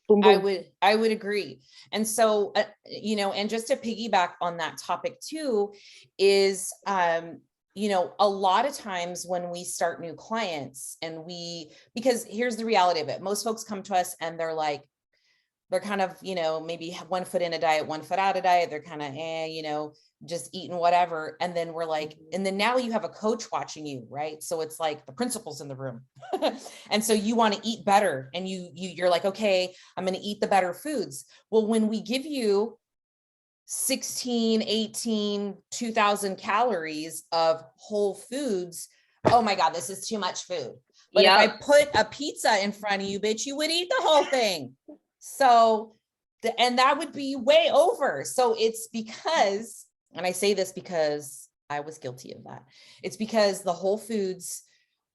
Boom, boom. I would agree. And so, you know, and just to piggyback on that topic too, is, you know, a lot of times when we start new clients and because here's the reality of it, most folks come to us and they're like, they're kind of, you know, maybe 1 foot in a diet, 1 foot out of diet. They're kind of, you know, just eating whatever. And then we're like, and then now you have a coach watching you, right? So it's like the principal's in the room. And so you want to eat better, and you're like, okay, I'm going to eat the better foods. Well, when we give you 16, 18, 2,000 calories of whole foods, oh my God, this is too much food. But if I put a pizza in front of you, bitch, you would eat the whole thing. So, and that would be way over. So it's because, and I say this because I was guilty of that. It's because the whole foods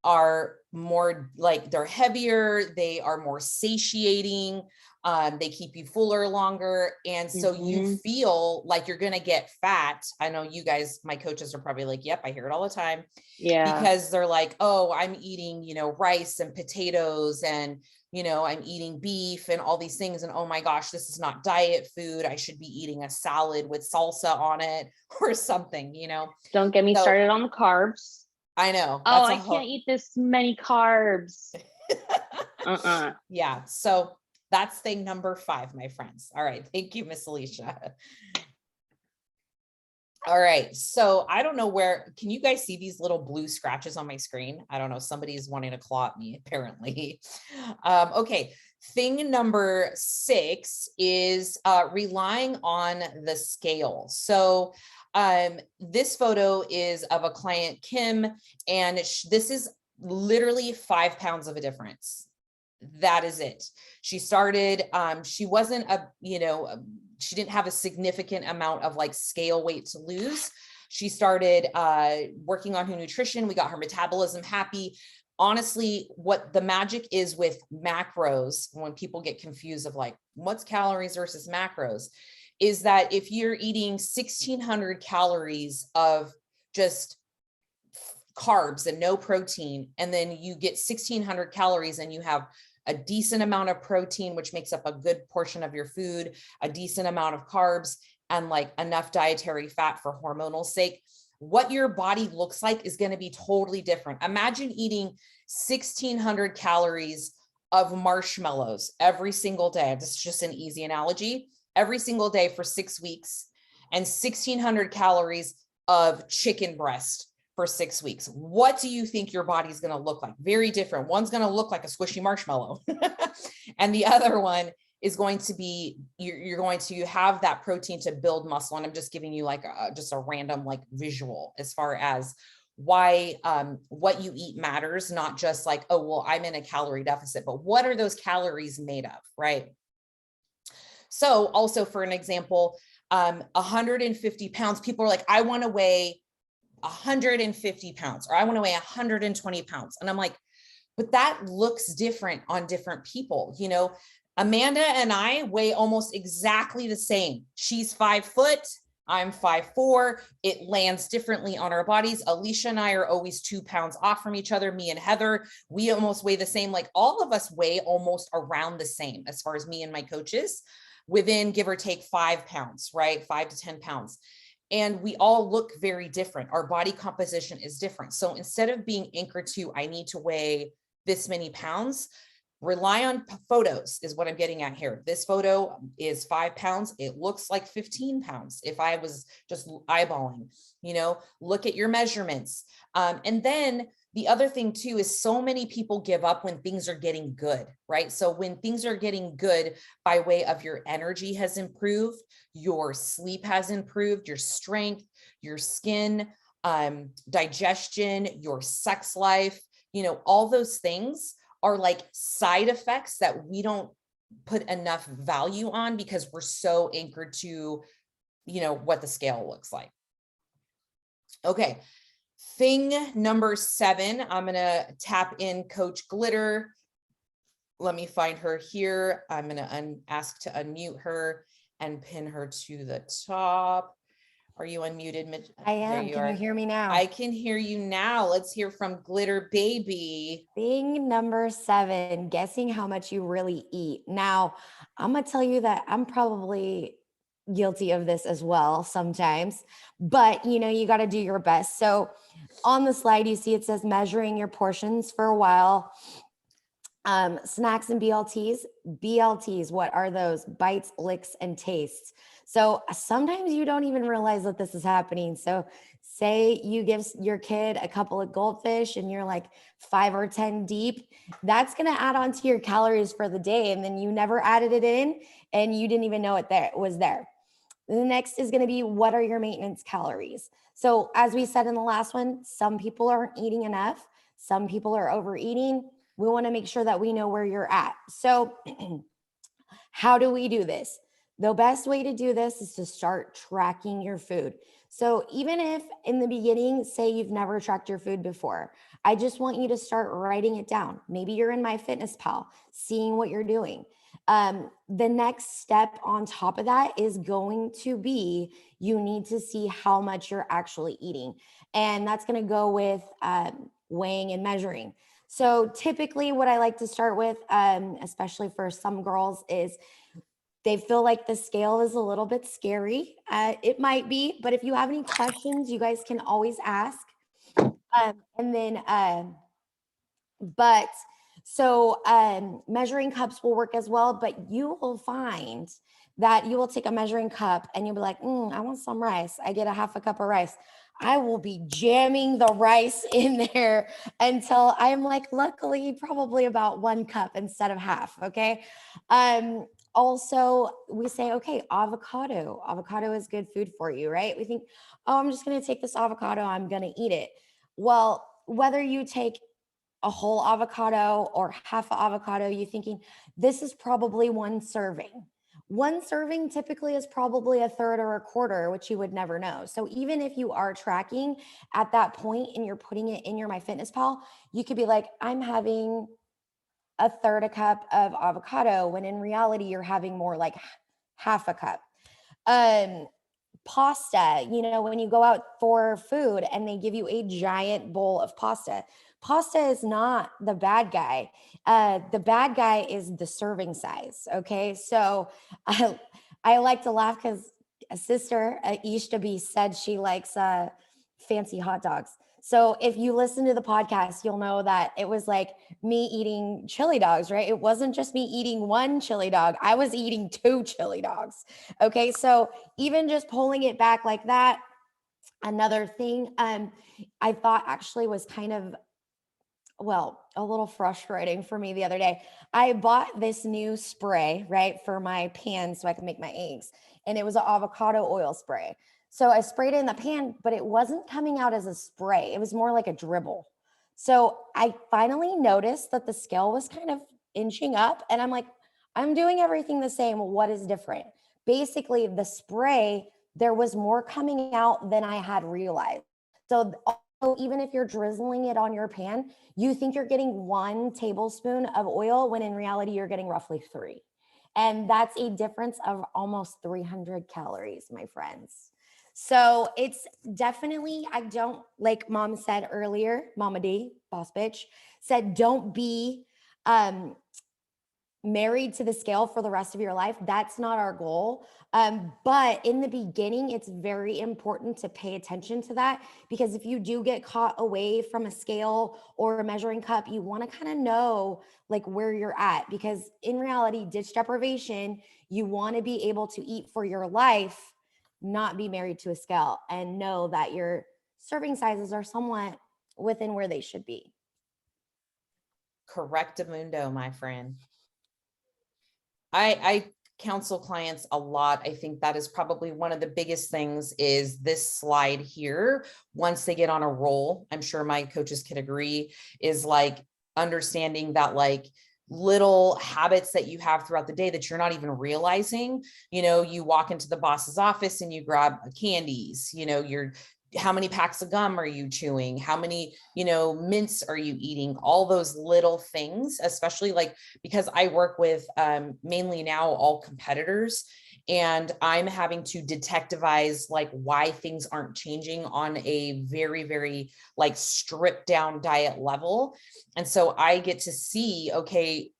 are more like, they're heavier, they are more satiating, they keep you fuller longer. And so you feel like you're going to get fat. I know you guys, my coaches are probably like, yep, I hear it all the time. Yeah. Because they're like, oh, I'm eating, you know, rice and potatoes, and, you know, I'm eating beef and all these things. And oh my gosh, this is not diet food. I should be eating a salad with salsa on it or something, you know. Don't get me started on the carbs. I know. Oh, I can't eat this many carbs. Yeah. So that's thing number 5, my friends. All right. Thank you, Miss Alicia. All right. So I don't know can you guys see these little blue scratches on my screen? I don't know. Somebody's wanting to claw at me, apparently. Okay. Thing number 6 is relying on the scale. So this photo is of a client, Kim, and this is literally 5 pounds of a difference. That is it. She started, she wasn't she didn't have a significant amount of like scale weight to lose. She started working on her nutrition. We got her metabolism happy. Honestly, what the magic is with macros, when people get confused of like, what's calories versus macros, is that if you're eating 1,600 calories of just carbs and no protein, and then you get 1,600 calories and you have a decent amount of protein, which makes up a good portion of your food, a decent amount of carbs, and like enough dietary fat for hormonal sake, what your body looks like is going to be totally different. Imagine eating 1,600 calories of marshmallows every single day. This is just an easy analogy. Every single day for 6 weeks, and 1,600 calories of chicken breast for 6 weeks. What do you think your body's going to look like? Very different. One's going to look like a squishy marshmallow. And the other one is going to be, you're going to have that protein to build muscle. And I'm just giving you like just a random like visual as far as why what you eat matters, not just like, oh, well, I'm in a calorie deficit, but what are those calories made of, right? So also for an example, 150 pounds, people are like, I want to weigh 150 pounds, or I want to weigh 120 pounds. And I'm like, but that looks different on different people. You know, Amanda and I weigh almost exactly the same. She's 5 foot, I'm 5'4". It lands differently on our bodies. Alicia and I are always 2 pounds off from each other. Me and Heather, we almost weigh the same. Like all of us weigh almost around the same as far as me and my coaches, within give or take 5 pounds, right? 5 to 10 pounds. And we all look very different. Our body composition is different. So instead of being anchored to, I need to weigh this many pounds, rely on photos is what I'm getting at here. This photo is 5 pounds. It looks like 15 pounds. If I was just eyeballing, you know, look at your measurements. And then the other thing too, is so many people give up when things are getting good, right? So when things are getting good by way of your energy has improved, your sleep has improved, your strength, your skin, digestion, your sex life, you know, all those things are like side effects that we don't put enough value on because we're so anchored to, you know, what the scale looks like. Okay. Thing number 7, I'm gonna tap in Coach Glitter. Let me find her here. I'm gonna ask to unmute her and pin her to the top. Are you unmuted? I am. There you Can are. you hear me now? I can hear you now. Let's hear from Glitter Baby. Thing number 7, guessing how much you really eat. Now, I'm going to tell you that I'm probably guilty of this as well sometimes, but you got to do your best. So on the slide, you see it says measuring your portions for a while. Snacks and BLTs. BLTs, what are those? Bites, licks, and tastes. So sometimes you don't even realize that this is happening. So say you give your kid a couple of goldfish and you're like 5 or 10 deep, that's going to add on to your calories for the day. And then you never added it in and you didn't even know it was there. The next is going to be, what are your maintenance calories? So as we said in the last one, some people aren't eating enough. Some people are overeating. We want to make sure that we know where you're at. So how do we do this? The best way to do this is to start tracking your food. So even if in the beginning, say you've never tracked your food before, I just want you to start writing it down. Maybe you're in MyFitnessPal, seeing what you're doing. The next step on top of that is going to be, you need to see how much you're actually eating. And that's going to go with weighing and measuring. So typically what I like to start with, especially for some girls, is they feel like the scale is a little bit scary. It might be, but if you have any questions, you guys can always ask. Measuring cups will work as well, but you will find that you will take a measuring cup and you'll be like, I want some rice. I get a half a cup of rice. I will be jamming the rice in there until I'm like, luckily, probably about 1 cup instead of half. Okay. Also, we say, okay, avocado. Avocado is good food for you, right? We think, oh, I'm just going to take this avocado. I'm going to eat it. Well, whether you take a whole avocado or half an avocado, you're thinking this is probably 1 serving. 1 serving typically is probably 1/3 or 1/4, which you would never know. So even if you are tracking at that point and you're putting it in your MyFitnessPal, you could be like, I'm having 1/3 a cup of avocado, when in reality you're having more like half a cup. Pasta, when you go out for food and they give you a giant bowl of pasta is not the bad guy. The bad guy is the serving size. Okay. So I like to laugh because a sister, Ishtabi, said she likes fancy hot dogs. So if you listen to the podcast, you'll know that it was like me eating chili dogs, right? It wasn't just me eating 1 chili dog. I was eating 2 chili dogs. Okay. So even just pulling it back like that, another thing I thought actually was kind of, a little frustrating for me the other day. I bought this new spray, right, for my pan so I can make my eggs. And it was an avocado oil spray. So I sprayed it in the pan, but it wasn't coming out as a spray. It was more like a dribble. So I finally noticed that the scale was kind of inching up. And I'm like, I'm doing everything the same. What is different? Basically, the spray, there was more coming out than I had realized. So even if you're drizzling it on your pan, you think you're getting 1 tablespoon of oil when in reality you're getting roughly 3. And that's a difference of almost 300 calories, my friends. So it's definitely, I don't, like mom said earlier, Mama D, boss bitch, said, don't be married to the scale for the rest of your life. That's not our goal. But in the beginning, it's very important to pay attention to that, because if you do get caught away from a scale or a measuring cup, you want to kind of know like where you're at, because in reality, ditch deprivation, you want to be able to eat for your life, not be married to a scale, and know that your serving sizes are somewhat within where they should be. Correctamundo, my friend. I counsel clients a lot. I think that is probably one of the biggest things, is this slide here. Once they get on a roll, I'm sure my coaches can agree, is like understanding that like little habits that you have throughout the day that you're not even realizing. You walk into the boss's office and you grab candies, you're how many packs of gum are you chewing? How many, mints are you eating? All those little things, especially like, because I work with mainly now all competitors, and I'm having to detectivize like why things aren't changing on a very, very like stripped down diet level. And so I get to see, okay,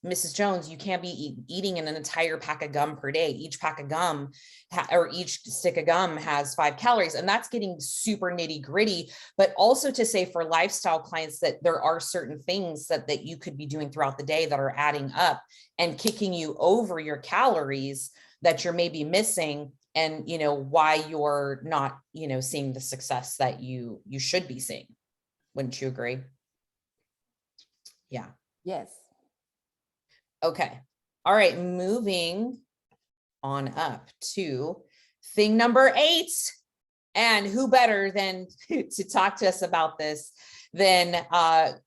Mrs. Jones, you can't be eating an entire pack of gum per day. Each pack of gum or each stick of gum has 5 calories, and that's getting super nitty gritty. But also to say for lifestyle clients that there are certain things that you could be doing throughout the day that are adding up and kicking you over your calories that you're maybe missing, and why you're not seeing the success that you should be seeing. Wouldn't you agree? Yeah. Yes. Okay. All right. Moving on up to thing number 8. And who better than to talk to us about this than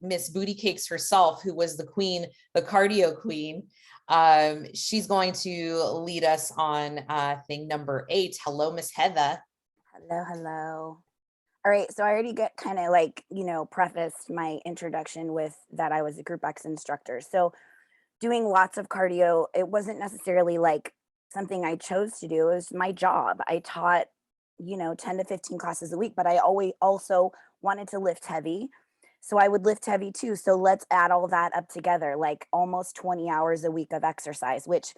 Miss Booty Cakes herself, who was the queen, the cardio queen. She's going to lead us on thing number 8. Hello, Miss Heather. Hello. All right, so I already get kind of like, prefaced my introduction with that I was a Group X instructor. So doing lots of cardio, it wasn't necessarily like something I chose to do. It was my job. I taught, 10 to 15 classes a week, but I always also wanted to lift heavy. So I would lift heavy too. So let's add all that up together, like almost 20 hours a week of exercise, which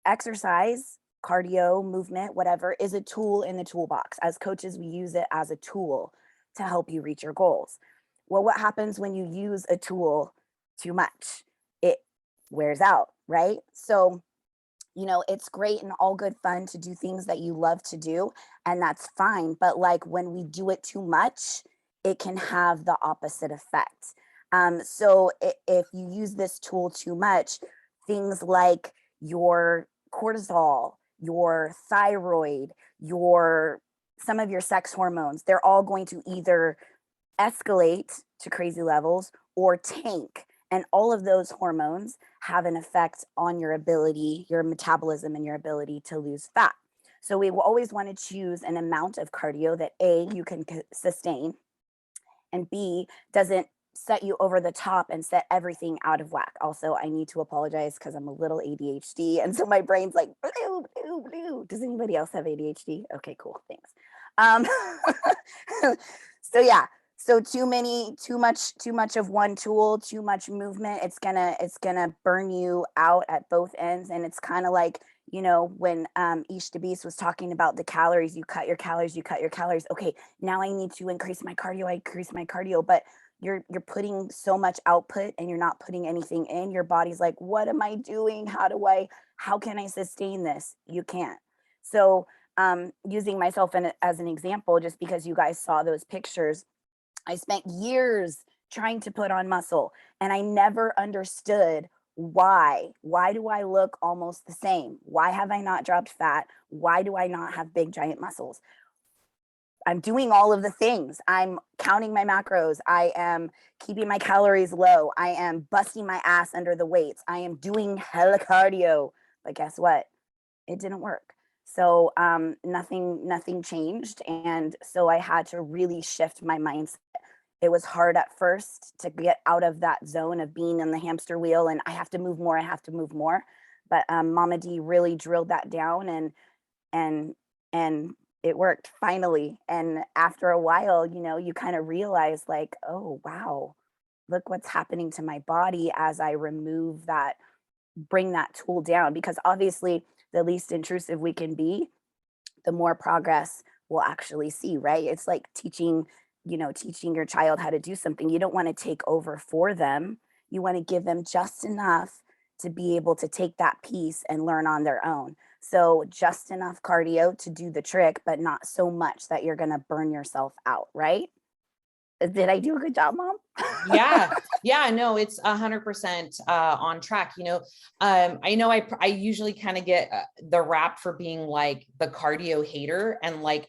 exercise, cardio, movement, whatever, is a tool in the toolbox. As coaches, we use it as a tool to help you reach your goals. Well, what happens when you use a tool too much? It wears out, right? So, it's great and all good fun to do things that you love to do, and that's fine. But like when we do it too much, it can have the opposite effect. So if you use this tool too much, things like your cortisol, your thyroid, some of your sex hormones, they're all going to either escalate to crazy levels or tank. And all of those hormones have an effect on your ability, your metabolism, and your ability to lose fat. So we will always want to choose an amount of cardio that A, you can sustain, and B, doesn't set you over the top and set everything out of whack. Also, I need to apologize because I'm a little ADHD. And so my brain's like, blue, blue, blue. Does anybody else have ADHD? Okay, cool. Thanks. So yeah, so too much of one tool, too much movement, it's gonna burn you out at both ends. And it's kind of like, when Ish the Beast was talking about the calories, you cut your calories. Okay, now I need to increase my cardio, but you're putting so much output and you're not putting anything in. Your body's like, what am I doing? How can I sustain this? You can't. So using myself as an example, just because you guys saw those pictures, I spent years trying to put on muscle, and I never understood why. Why do I look almost the same? Why have I not dropped fat? Why do I not have big giant muscles? I'm doing all of the things. I'm counting my macros. I am keeping my calories low. I am busting my ass under the weights. I am doing hella cardio. But guess what? It didn't work. So nothing changed. And so I had to really shift my mindset. It was hard at first to get out of that zone of being in the hamster wheel and I have to move more. But Mama D really drilled that down, and it worked finally. And after a while, you kind of realize like, oh, wow, look what's happening to my body as I bring that tool down. Because obviously the least intrusive we can be, the more progress we'll actually see, right? It's like teaching your child how to do something. You don't want to take over for them. You want to give them just enough to be able to take that piece and learn on their own. So just enough cardio to do the trick, but not so much that you're going to burn yourself out, right? Did I do a good job, Mom? Yeah, no, it's 100% on track. I know I usually kind of get the rap for being like the cardio hater, and like,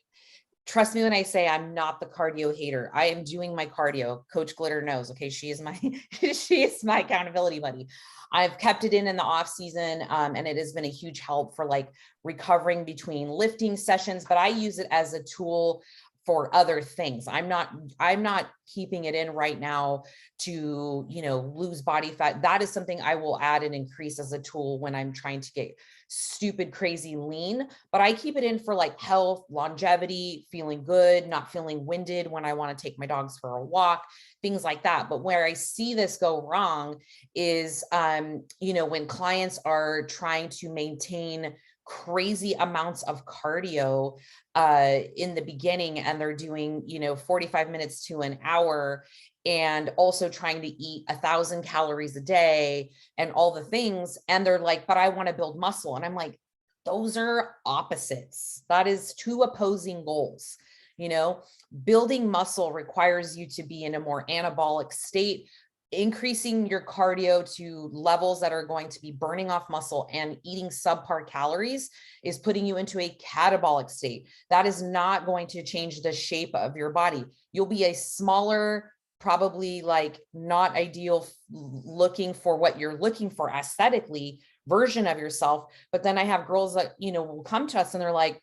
trust me when I say I'm not the cardio hater. I am doing my cardio. Coach Glitter knows. Okay, she is my accountability buddy. I've kept it in the off season, and it has been a huge help for like recovering between lifting sessions. But I use it as a tool for other things. I'm not keeping it in right now to, lose body fat. That is something I will add and increase as a tool when I'm trying to get stupid, crazy lean, but I keep it in for like health, longevity, feeling good, not feeling winded when I want to take my dogs for a walk, things like that. But where I see this go wrong is, when clients are trying to maintain crazy amounts of cardio in the beginning, and they're doing 45 minutes to an hour, and also trying to eat 1,000 calories a day and all the things, and they're like, but I want to build muscle. And I'm like, those are opposites. That is two opposing goals. Building muscle requires you to be in a more anabolic state. Increasing your cardio to levels that are going to be burning off muscle and eating subpar calories is putting you into a catabolic state. That is not going to change the shape of your body. You'll be a smaller, probably like not ideal looking for what you're looking for aesthetically version of yourself. But then I have girls that, will come to us and they're like,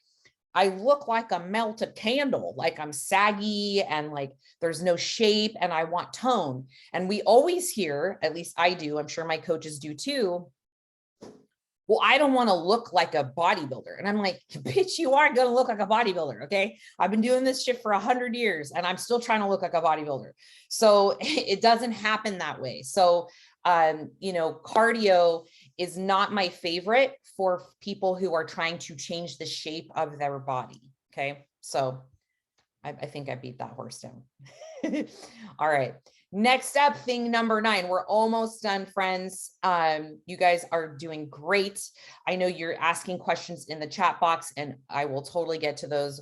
I look like a melted candle, like I'm saggy and like there's no shape and I want tone. And we always hear, at least I do, I'm sure my coaches do too, well, I don't want to look like a bodybuilder. And I'm like, bitch, you aren't going to look like a bodybuilder. Okay. I've been doing this shit for 100 years and I'm still trying to look like a bodybuilder. So it doesn't happen that way. So, cardio is not my favorite for people who are trying to change the shape of their body. Okay. So I think I beat that horse down. All right. Next up, thing number 9. We're almost done, friends. You guys are doing great. I know you're asking questions in the chat box, and I will totally get to those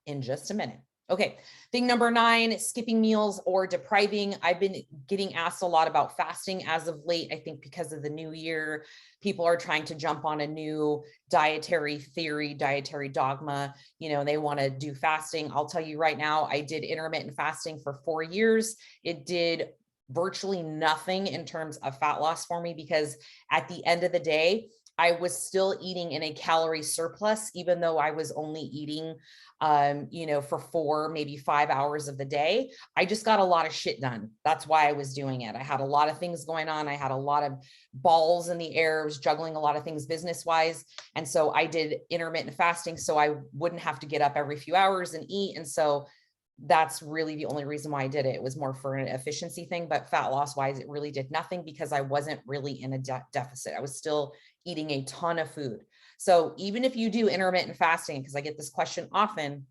in just a minute. Okay, thing number 9, skipping meals or depriving. I've been getting asked a lot about fasting as of late. I think because of the new year, people are trying to jump on a new dietary theory, dietary dogma. They want to do fasting. I'll tell you right now, I did intermittent fasting for 4 years. It did virtually nothing in terms of fat loss for me, because at the end of the day, I was still eating in a calorie surplus, even though I was only eating, for 4, maybe 5 hours of the day. I just got a lot of shit done. That's why I was doing it. I had a lot of things going on. I had a lot of balls in the air. I was juggling a lot of things business wise. And so I did intermittent fasting so I wouldn't have to get up every few hours and eat. And so that's really the only reason why I did it. It was more for an efficiency thing, but fat loss wise, it really did nothing because I wasn't really in a deficit. I was still eating a ton of food. So even if you do intermittent fasting, because I get this question often,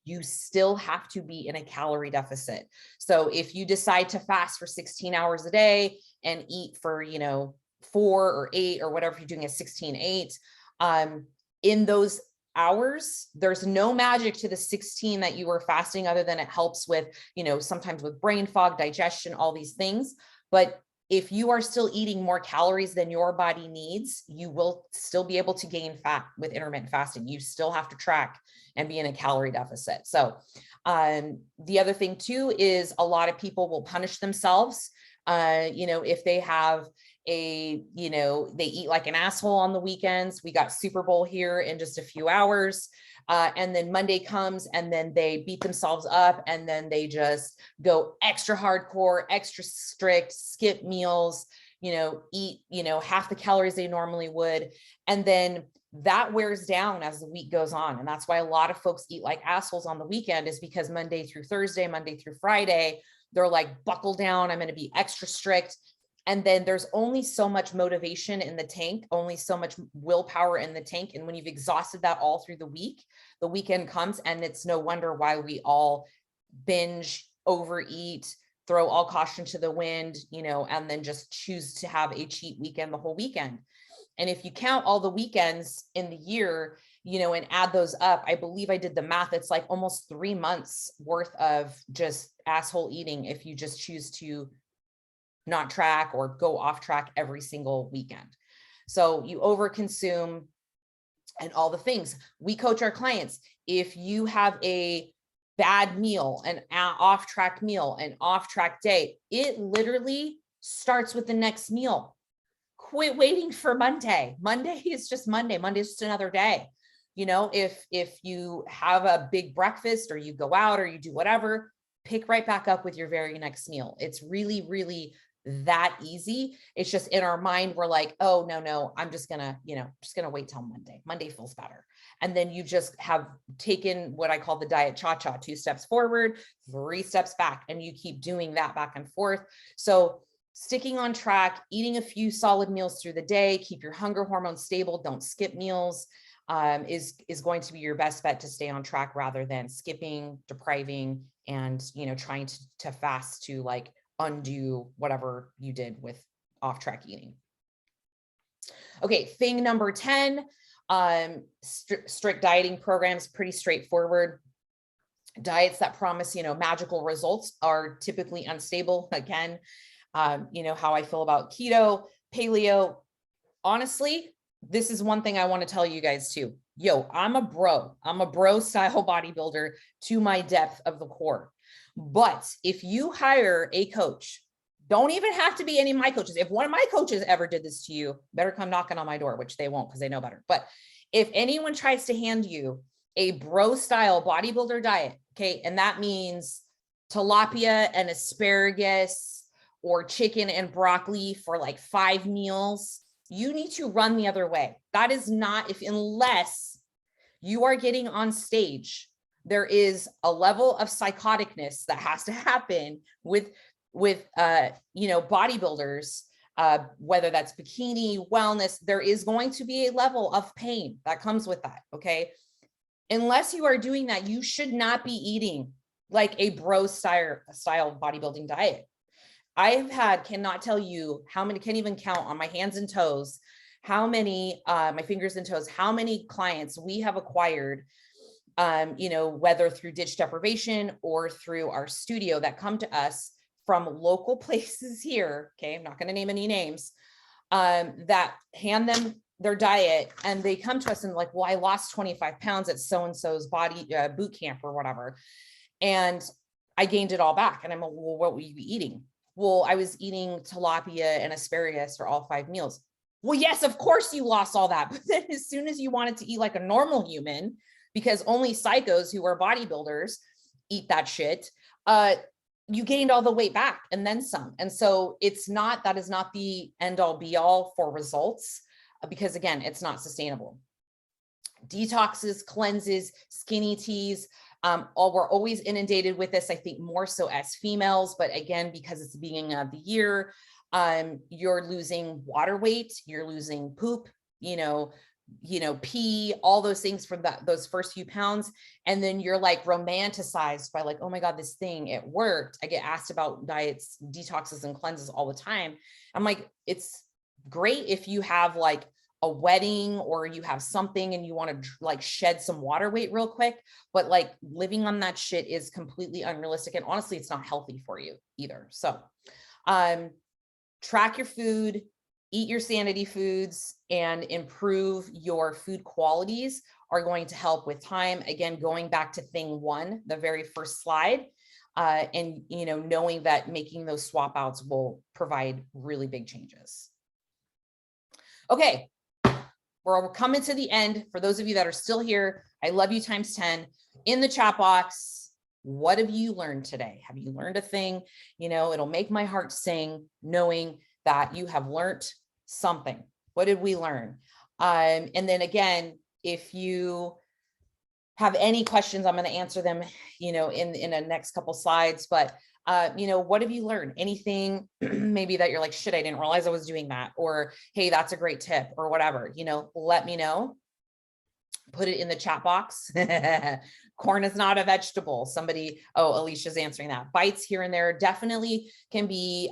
you still have to be in a calorie deficit. So if you decide to fast for 16 hours a day and eat for, 4 or 8 or whatever you're doing at 16-8, in those hours, there's no magic to the 16 that you were fasting, other than it helps with, sometimes with brain fog, digestion, all these things. But if you are still eating more calories than your body needs, you will still be able to gain fat with intermittent fasting. You still have to track and be in a calorie deficit. So the other thing too is a lot of people will punish themselves. If they have they eat like an asshole on the weekends. We got Super Bowl here in just a few hours. And then Monday comes and then they beat themselves up and then they just go extra hardcore, extra strict, skip meals, eat, half the calories they normally would. And then that wears down as the week goes on. And that's why a lot of folks eat like assholes on the weekend, is because Monday through Thursday, Monday through Friday, they're like, buckle down, I'm going to be extra strict. And then there's only so much motivation in the tank, only so much willpower in the tank. And when you've exhausted that all through the week, the weekend comes, and it's no wonder why we all binge, overeat, throw all caution to the wind, and then just choose to have a cheat weekend the whole weekend. And if you count all the weekends in the year, and add those up, I believe I did the math. It's like almost 3 months worth of just asshole eating if you just choose to not track or go off track every single weekend. So you overconsume and all the things. We coach our clients. If you have a bad meal, an off track meal, an off track day, it literally starts with the next meal. Quit waiting for Monday. Monday is just Monday. Monday is just another day. You know, if you have a big breakfast or you go out or you do whatever, pick right back up with your very next meal. It's really, really that easy. It's just in our mind, we're like, oh, no, I'm just gonna, just gonna wait till Monday. Monday feels better. And then you just have taken what I call the diet cha-cha, 2 steps forward, 3 steps back, and you keep doing that back and forth. So sticking on track, eating a few solid meals through the day, keep your hunger hormones stable, don't skip meals, is going to be your best bet to stay on track rather than skipping, depriving, and trying to fast to like undo whatever you did with off-track eating. Okay, thing number 10, strict dieting programs, pretty straightforward. Diets that promise, magical results are typically unstable. Again, how I feel about keto, paleo. Honestly, this is one thing I want to tell you guys too. Yo, I'm a bro style bodybuilder to my depth of the core. But if you hire a coach, don't even have to be any of my coaches. If one of my coaches ever did this to you, better come knocking on my door, which they won't because they know better. But if anyone tries to hand you a bro style bodybuilder diet, okay, and that means tilapia and asparagus or chicken and broccoli for like 5 meals, you need to run the other way. That is not, unless you are getting on stage, there is a level of psychoticness that has to happen with bodybuilders, whether that's bikini, wellness, there is going to be a level of pain that comes with that. Okay. Unless you are doing that, you should not be eating like a bro style bodybuilding diet. cannot tell you how many, can't even count on my hands and toes, how many, my fingers and toes, how many clients we have acquired, whether through ditch deprivation or through our studio that come to us from local places here. Okay. I'm not going to name any names, that hand them their diet and they come to us and like, well, I lost 25 pounds at so-and-so's body boot camp or whatever. And I gained it all back. And I'm like, well, what were you eating? Well, I was eating tilapia and asparagus for all 5 meals. Well, yes, of course you lost all that. But then as soon as you wanted to eat like a normal human, because only psychos who are bodybuilders eat that shit, you gained all the weight back and then some. And so that is not the end all be all for results, because again, it's not sustainable. Detoxes, cleanses, skinny teas, we're always inundated with this, I think more so as females, but again, because it's the beginning of the year, you're losing water weight, you're losing poop, pee, all those things from those first few pounds. And then you're like romanticized by like, oh my God, this thing, it worked. I get asked about diets, detoxes, and cleanses all the time. I'm like, it's great if you have like a wedding or you have something and you want to like shed some water weight real quick, but like living on that shit is completely unrealistic. And honestly, it's not healthy for you either. So, track your food, eat your sanity foods, and improve your food qualities are going to help with time. Again, going back to thing 1, the very first slide, and knowing that making those swap outs will provide really big changes. Okay, we're coming to the end. For those of you that are still here, I love you times 10. In the chat box, what have you learned today? Have you learned a thing? It'll make my heart sing knowing that you have learned something. What did we learn? And then again, if you have any questions, I'm going to answer them, in the next couple slides, but what have you learned? Anything maybe that you're like, shit, I didn't realize I was doing that, or, hey, that's a great tip, or whatever, let me know. Put it in the chat box. Corn is not a vegetable. Alicia's answering that. Bites here and there definitely can be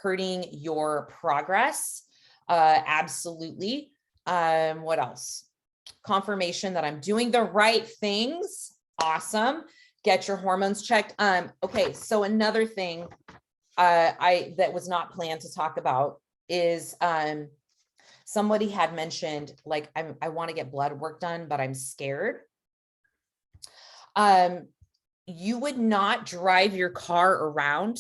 hurting your progress. Absolutely. What else? Confirmation that I'm doing the right things. Awesome. Get your hormones checked. Okay, so another thing that was not planned to talk about is somebody had mentioned, like, I want to get blood work done, but I'm scared. You would not drive your car around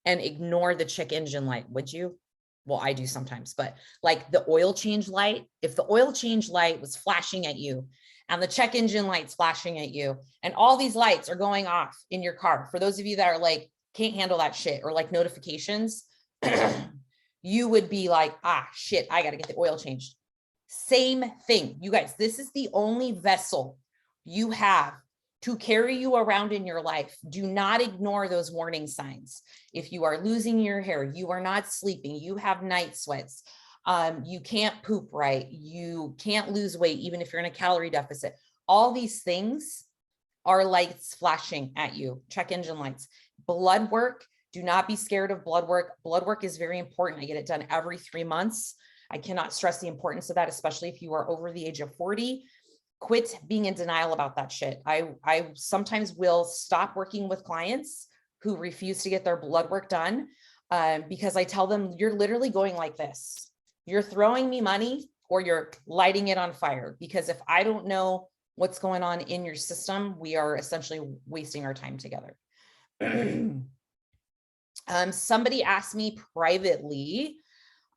and ignore the check engine light, would you? well, I do sometimes, but like the oil change light, if the oil change light was flashing at you and the check engine light's flashing at you and all these lights are going off in your car, for those of you that are like, can't handle that shit, or like notifications, you would be like, ah, shit, I got to get the oil changed. Same thing, you guys, this is the only vessel you have to carry you around in your life. Do not ignore those warning signs. If you are losing your hair, you are not sleeping, you have night sweats, you can't poop right, you can't lose weight, even if you're in a calorie deficit, all these things are lights flashing at you, check engine lights. Blood work, do not be scared of blood work. Blood work is very important. I get it done every 3 months. I cannot stress the importance of that, especially if you are over the age of 40. Quit being in denial about that shit. I sometimes will stop working with clients who refuse to get their blood work done because I tell them, you're literally going like this. You're throwing me money or you're lighting it on fire, because if I don't know what's going on in your system, we are essentially wasting our time together. Somebody asked me privately,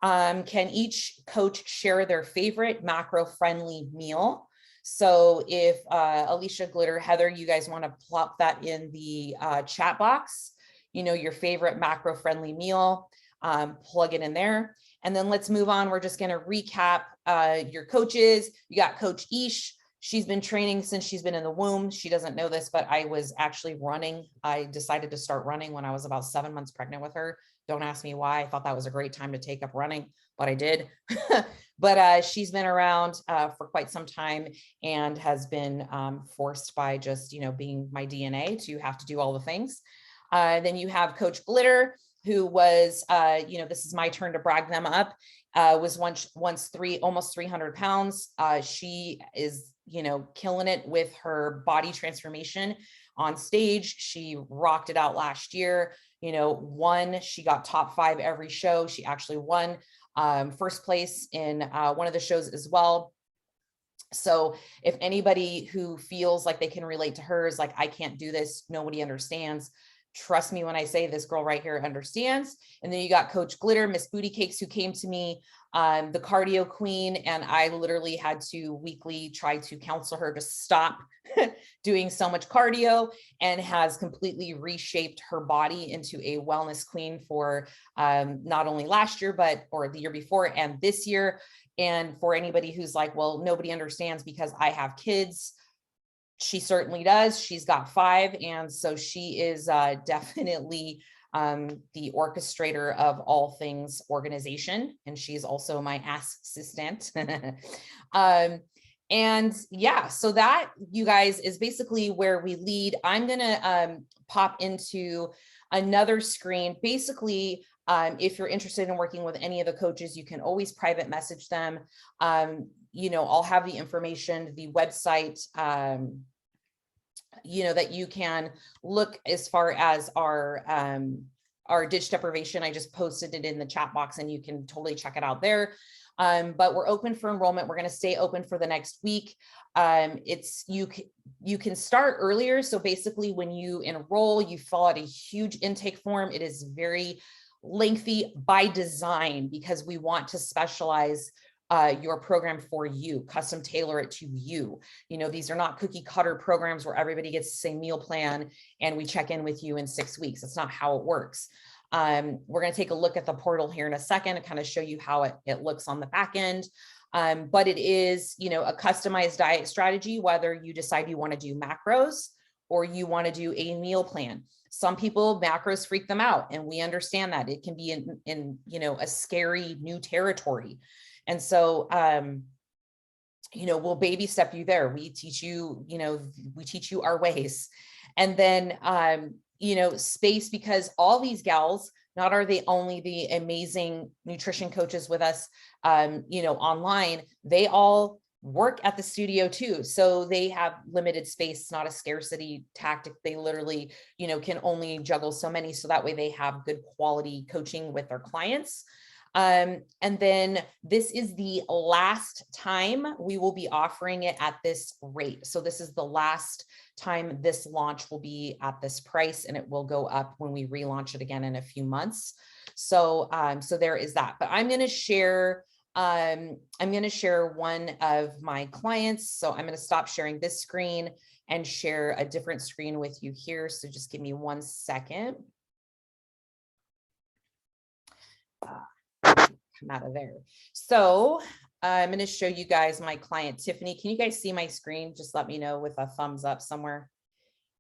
can each coach share their favorite macro-friendly meal? So if Alicia, Glitter, Heather, you guys want to plop that in the chat box, you know, your favorite macro-friendly meal, plug it in there. And then let's move on. We're just going to recap your coaches. You got Coach Ish. She's been training since she's been in the womb. She doesn't know this, but I was actually running. I decided to start running when I was about 7 months pregnant with her. Don't ask me why. I thought that was a great time to take up running, but I did. But she's been around for quite some time and has been forced by just, you know, being my DNA to have to do all the things. Then you have Coach Glitter, who was, you know, this is my turn to brag them up, was once almost 300 pounds. She is, you know, killing it with her body transformation on stage. She rocked it out last year. You know, she got top 5 every show. She actually won first place in one of the shows as well. So if anybody who feels like they can relate to her is like, I can't do this, nobody understands, trust me when I say this girl right here understands. And then you got Coach Glitter, Miss Booty Cakes, who came to me, the cardio queen, and I literally had to weekly try to counsel her to stop doing so much cardio, and has completely reshaped her body into a wellness queen for not only last year, or the year before and this year. And for anybody who's like, well, nobody understands because I have kids, she certainly does. She's got 5. And so she is definitely the orchestrator of all things organization. And she's also my assistant. And yeah, so that, you guys, is basically where we lead. I'm going to pop into another screen. Basically, if you're interested in working with any of the coaches, you can always private message them. You know, I'll have the information, the website, you know, that you can look as far as our ditch deprivation. I just posted it in the chat box and you can totally check it out there. But we're open for enrollment. We're going to stay open for the next week. You can start earlier. So basically when you enroll, you fill out a huge intake form. It is very lengthy by design because we want to specialize your program for you, custom tailor it to you. You know, these are not cookie cutter programs where everybody gets the same meal plan and we check in with you in 6 weeks. That's not how it works. We're going to take a look at the portal here in a second and kind of show you how it looks on the back end. But it is, you know, a customized diet strategy, whether you decide you want to do macros or you want to do a meal plan. Some people, macros freak them out, and we understand that it can be in you know, a scary new territory. And so, you know, we'll baby step you there. We teach you, you know, we teach you our ways. And then, you know, space, because all these gals, not are they only the amazing nutrition coaches with us, you know, online, they all work at the studio too. So they have limited space. It's not a scarcity tactic. They literally, you know, can only juggle so many. So that way they have good quality coaching with their clients. And then this is the last time we will be offering it at this rate. So this is the last time this launch will be at this price, and it will go up when we relaunch it again in a few months. So, so there is that, but I'm going to share one of my clients. So I'm going to stop sharing this screen and share a different screen with you here. So just give me 1 second. Come out of there. So I'm going to show you guys my client, Tiffany. Can you guys see my screen? Just let me know with a thumbs up somewhere.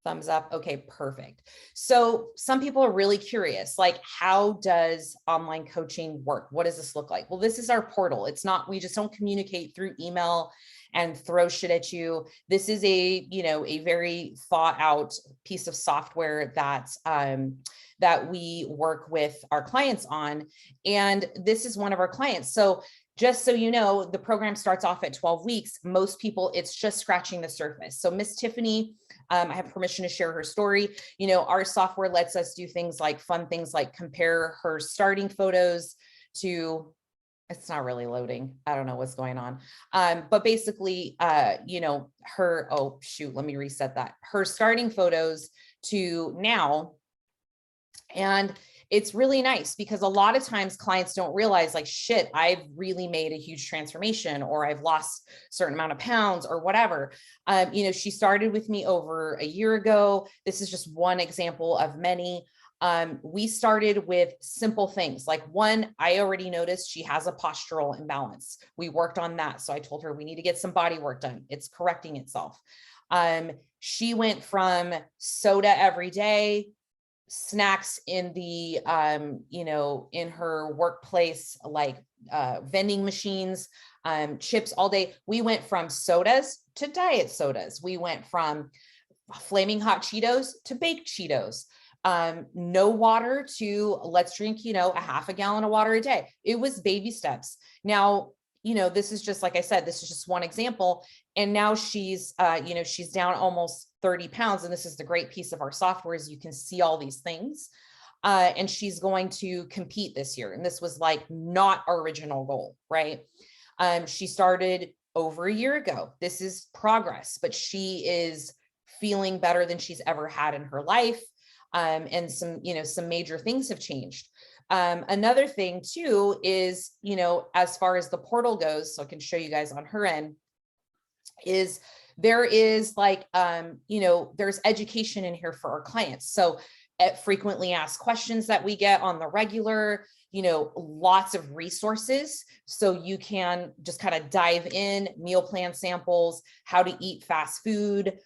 Thumbs up. Okay, perfect. So some people are really curious, like, how does online coaching work? What does this look like? Well, this is our portal. It's not, we just don't communicate through email and throw shit at you. This is a, you know, a very thought out piece of software that, that we work with our clients on. And this is one of our clients. So just so you know, the program starts off at 12 weeks. Most people, it's just scratching the surface. So Miss Tiffany, I have permission to share her story. You know, our software lets us do things like fun things like compare her starting photos to, it's not really loading. I don't know what's going on. But basically, you know, her, oh shoot, let me reset that. Her starting photos to now. And it's really nice because a lot of times clients don't realize, like, shit, I've really made a huge transformation, or I've lost a certain amount of pounds or whatever. You know, she started with me over a year ago. This is just one example of many. We started with simple things. Like, one, I already noticed she has a postural imbalance. We worked on that. So I told her we need to get some body work done. It's correcting itself. She went from soda every day, snacks in the, you know, in her workplace, like vending machines, chips all day. We went from sodas to diet sodas. We went from flaming hot Cheetos to baked Cheetos. No water to let's drink, you know, a half a gallon of water a day. It was baby steps. Now, you know, this is just, like I said, this is just one example. And now she's, you know, she's down almost 30 pounds. And this is the great piece of our software is you can see all these things. And she's going to compete this year. And this was like not our original goal, right? She started over a year ago. This is progress, but she is feeling better than she's ever had in her life. And some, you know, some major things have changed. Another thing too is, you know, as far as the portal goes, so I can show you guys on her end, is there is like, you know, there's education in here for our clients. So at frequently asked questions that we get on the regular, you know, lots of resources. So you can just kind of dive in, meal plan samples, how to eat fast food,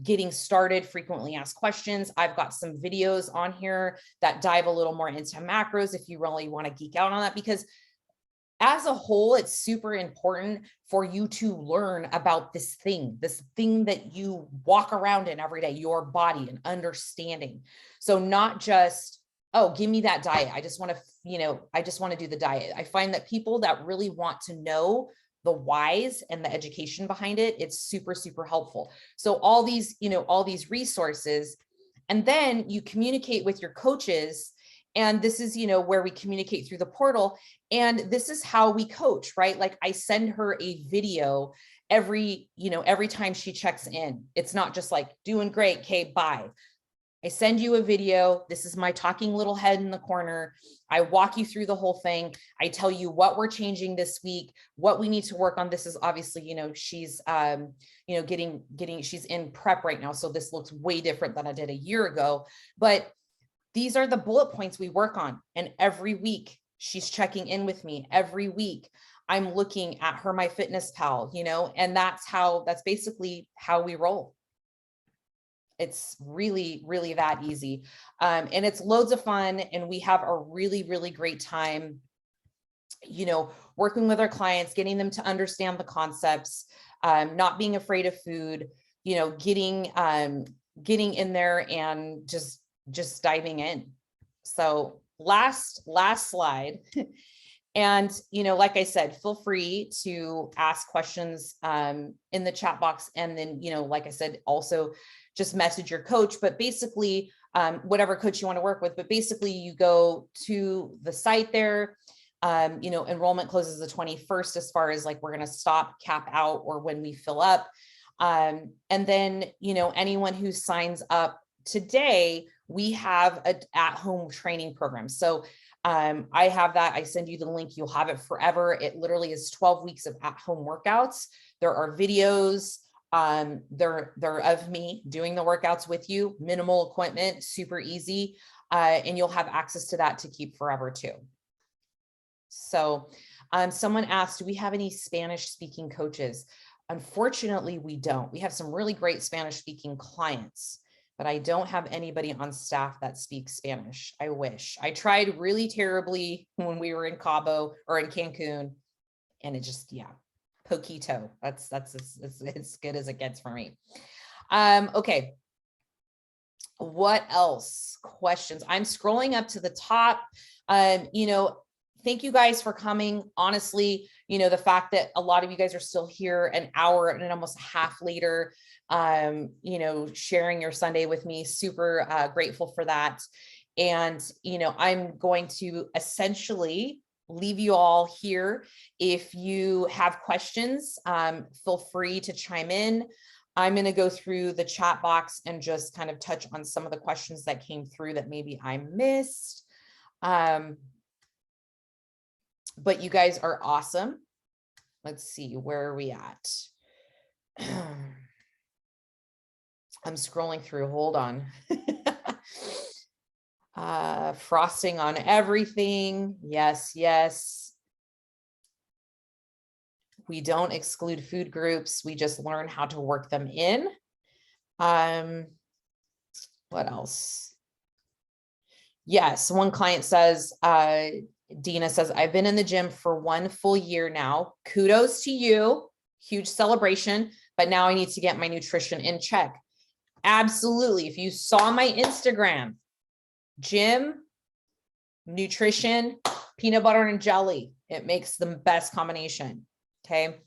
getting started, frequently asked questions. I've got some videos on here that dive a little more into macros if you really want to geek out on that, because as a whole, it's super important for you to learn about this thing that you walk around in every day, your body, and understanding. So not just, oh, give me that diet. I just want to, you know, I just want to do the diet. I find that people that really want to know the whys and the education behind it, it's super, super helpful. So all these, you know, all these resources, and then you communicate with your coaches. And this is, you know, where we communicate through the portal. And this is how we coach, right? Like I send her a video every, you know, every time she checks in. It's not just like doing great, okay, bye. I send you a video. This is my talking little head in the corner. I walk you through the whole thing. I tell you what we're changing this week, what we need to work on. This is obviously, you know, she's, you know, she's in prep right now. So this looks way different than I did a year ago, but these are the bullet points we work on. And every week she's checking in with me. Every week I'm looking at her MyFitnessPal, you know, and that's basically how we roll. It's really, really that easy. And it's loads of fun. And we have a really, really great time, you know, working with our clients, getting them to understand the concepts, not being afraid of food, you know, getting in there and just diving in. So last slide. And, you know, like I said, feel free to ask questions in the chat box. And then, you know, like I said, also just message your coach, but basically whatever coach you want to work with, but basically you go to the site there. You know, enrollment closes the 21st as far as like, we're going to stop, cap out, or when we fill up. And then, you know, anyone who signs up today, we have an at-home training program. So I have that. I send you the link. You'll have it forever. It literally is 12 weeks of at-home workouts. There are videos. They're of me doing the workouts with you, minimal equipment, super easy. And you'll have access to that to keep forever too. So someone asked, do we have any Spanish speaking coaches? Unfortunately, we don't. We have some really great Spanish speaking clients, but I don't have anybody on staff that speaks Spanish. I wish. I tried really terribly when we were in Cabo or in Cancun, and it just, yeah, poquito. That's as good as it gets for me. Okay. What else? Questions? I'm scrolling up to the top. You know, thank you guys for coming. Honestly, you know, the fact that a lot of you guys are still here an hour and almost a half later, you know, sharing your Sunday with me, super grateful for that. And, you know, I'm going to essentially leave you all here. If you have questions, feel free to chime in. I'm going to go through the chat box and just kind of touch on some of the questions that came through that maybe I missed. But you guys are awesome. Let's see, where are we at? I'm scrolling through, hold on. Frosting on everything. Yes, yes. We don't exclude food groups. We just learn how to work them in. What else? Yes, one client says, Dina says, I've been in the gym for 1 full year now. Kudos to you. Huge celebration. But now I need to get my nutrition in check. Absolutely. If you saw my Instagram, gym, nutrition, peanut butter and jelly, it makes the best combination. Okay.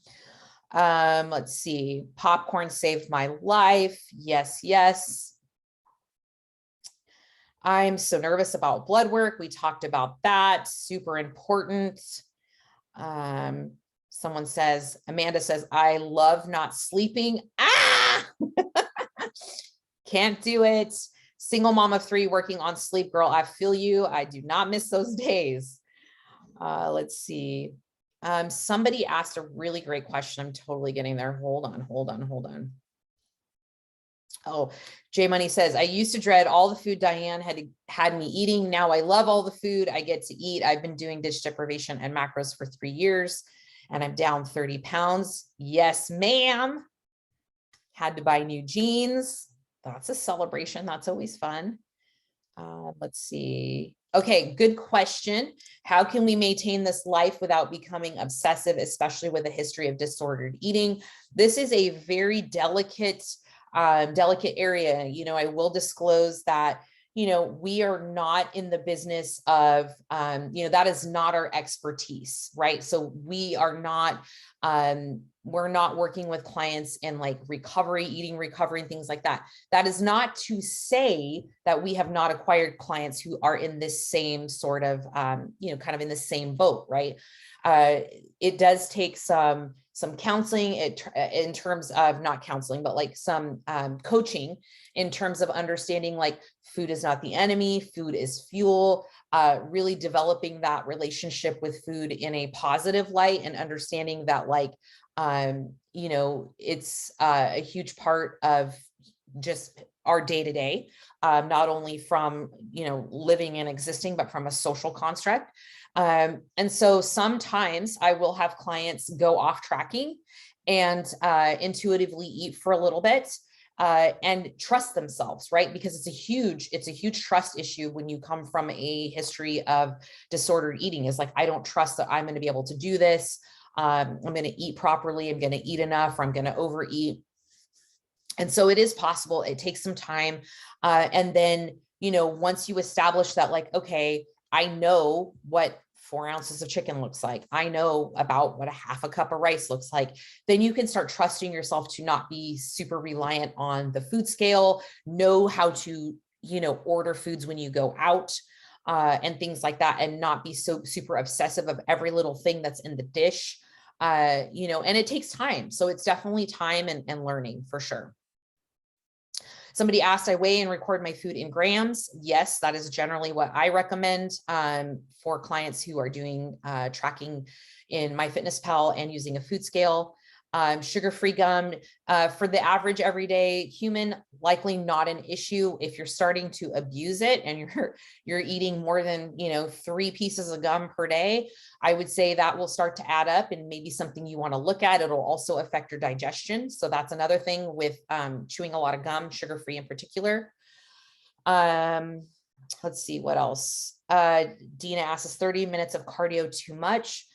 Let's see. Popcorn saved my life. Yes, yes. I'm so nervous about blood work. We talked about that. Super important. Someone says, Amanda says, I love not sleeping. Ah, can't do it. Single mom of 3 working on sleep, girl. I feel you. I do not miss those days. Let's see. Somebody asked a really great question. I'm totally getting there. Hold on. Oh, J Money says, I used to dread all the food Diane had me eating. Now I love all the food I get to eat. I've been doing dish deprivation and macros for 3 years and I'm down 30 pounds. Yes, ma'am. Had to buy new jeans. That's a celebration. That's always fun. Let's see. Okay, good question. How can we maintain this life without becoming obsessive, especially with a history of disordered eating? This is a very delicate area. You know, I will disclose that, you know, we are not in the business of, you know, that is not our expertise, right? So we are not, we're not working with clients in like recovery, eating recovery, and things like that. That is not to say that we have not acquired clients who are in this same sort of, you know, kind of in the same boat, right? It does take some counseling in terms of not counseling, but like some coaching in terms of understanding like food is not the enemy, food is fuel, really developing that relationship with food in a positive light and understanding that like, you know, it's a huge part of just our day-to-day, not only from, you know, living and existing, but from a social construct. And so sometimes I will have clients go off tracking and intuitively eat for a little bit and trust themselves, right? Because it's a huge trust issue when you come from a history of disordered eating. Is like, I don't trust that I'm going to be able to do this. I'm going to eat properly. I'm going to eat enough, or I'm going to overeat. And so it is possible. It takes some time. And then, you know, once you establish that, like, okay, I know what 4 ounces of chicken looks like, I know about what a half a cup of rice looks like, then you can start trusting yourself to not be super reliant on the food scale, know how to, you know, order foods when you go out and things like that, and not be so super obsessive of every little thing that's in the dish, you know, and it takes time. So it's definitely time and learning for sure. Somebody asked, I weigh and record my food in grams. Yes, that is generally what I recommend for clients who are doing tracking in MyFitnessPal and using a food scale. Sugar-free gum for the average everyday human, likely not an issue. If you're starting to abuse it and you're eating more than 3 pieces of gum per day, I would say that will start to add up and maybe something you want to look at. It'll also affect your digestion. So that's another thing with chewing a lot of gum, sugar-free in particular. Let's see what else. Dina asks, is 30 minutes of cardio too much?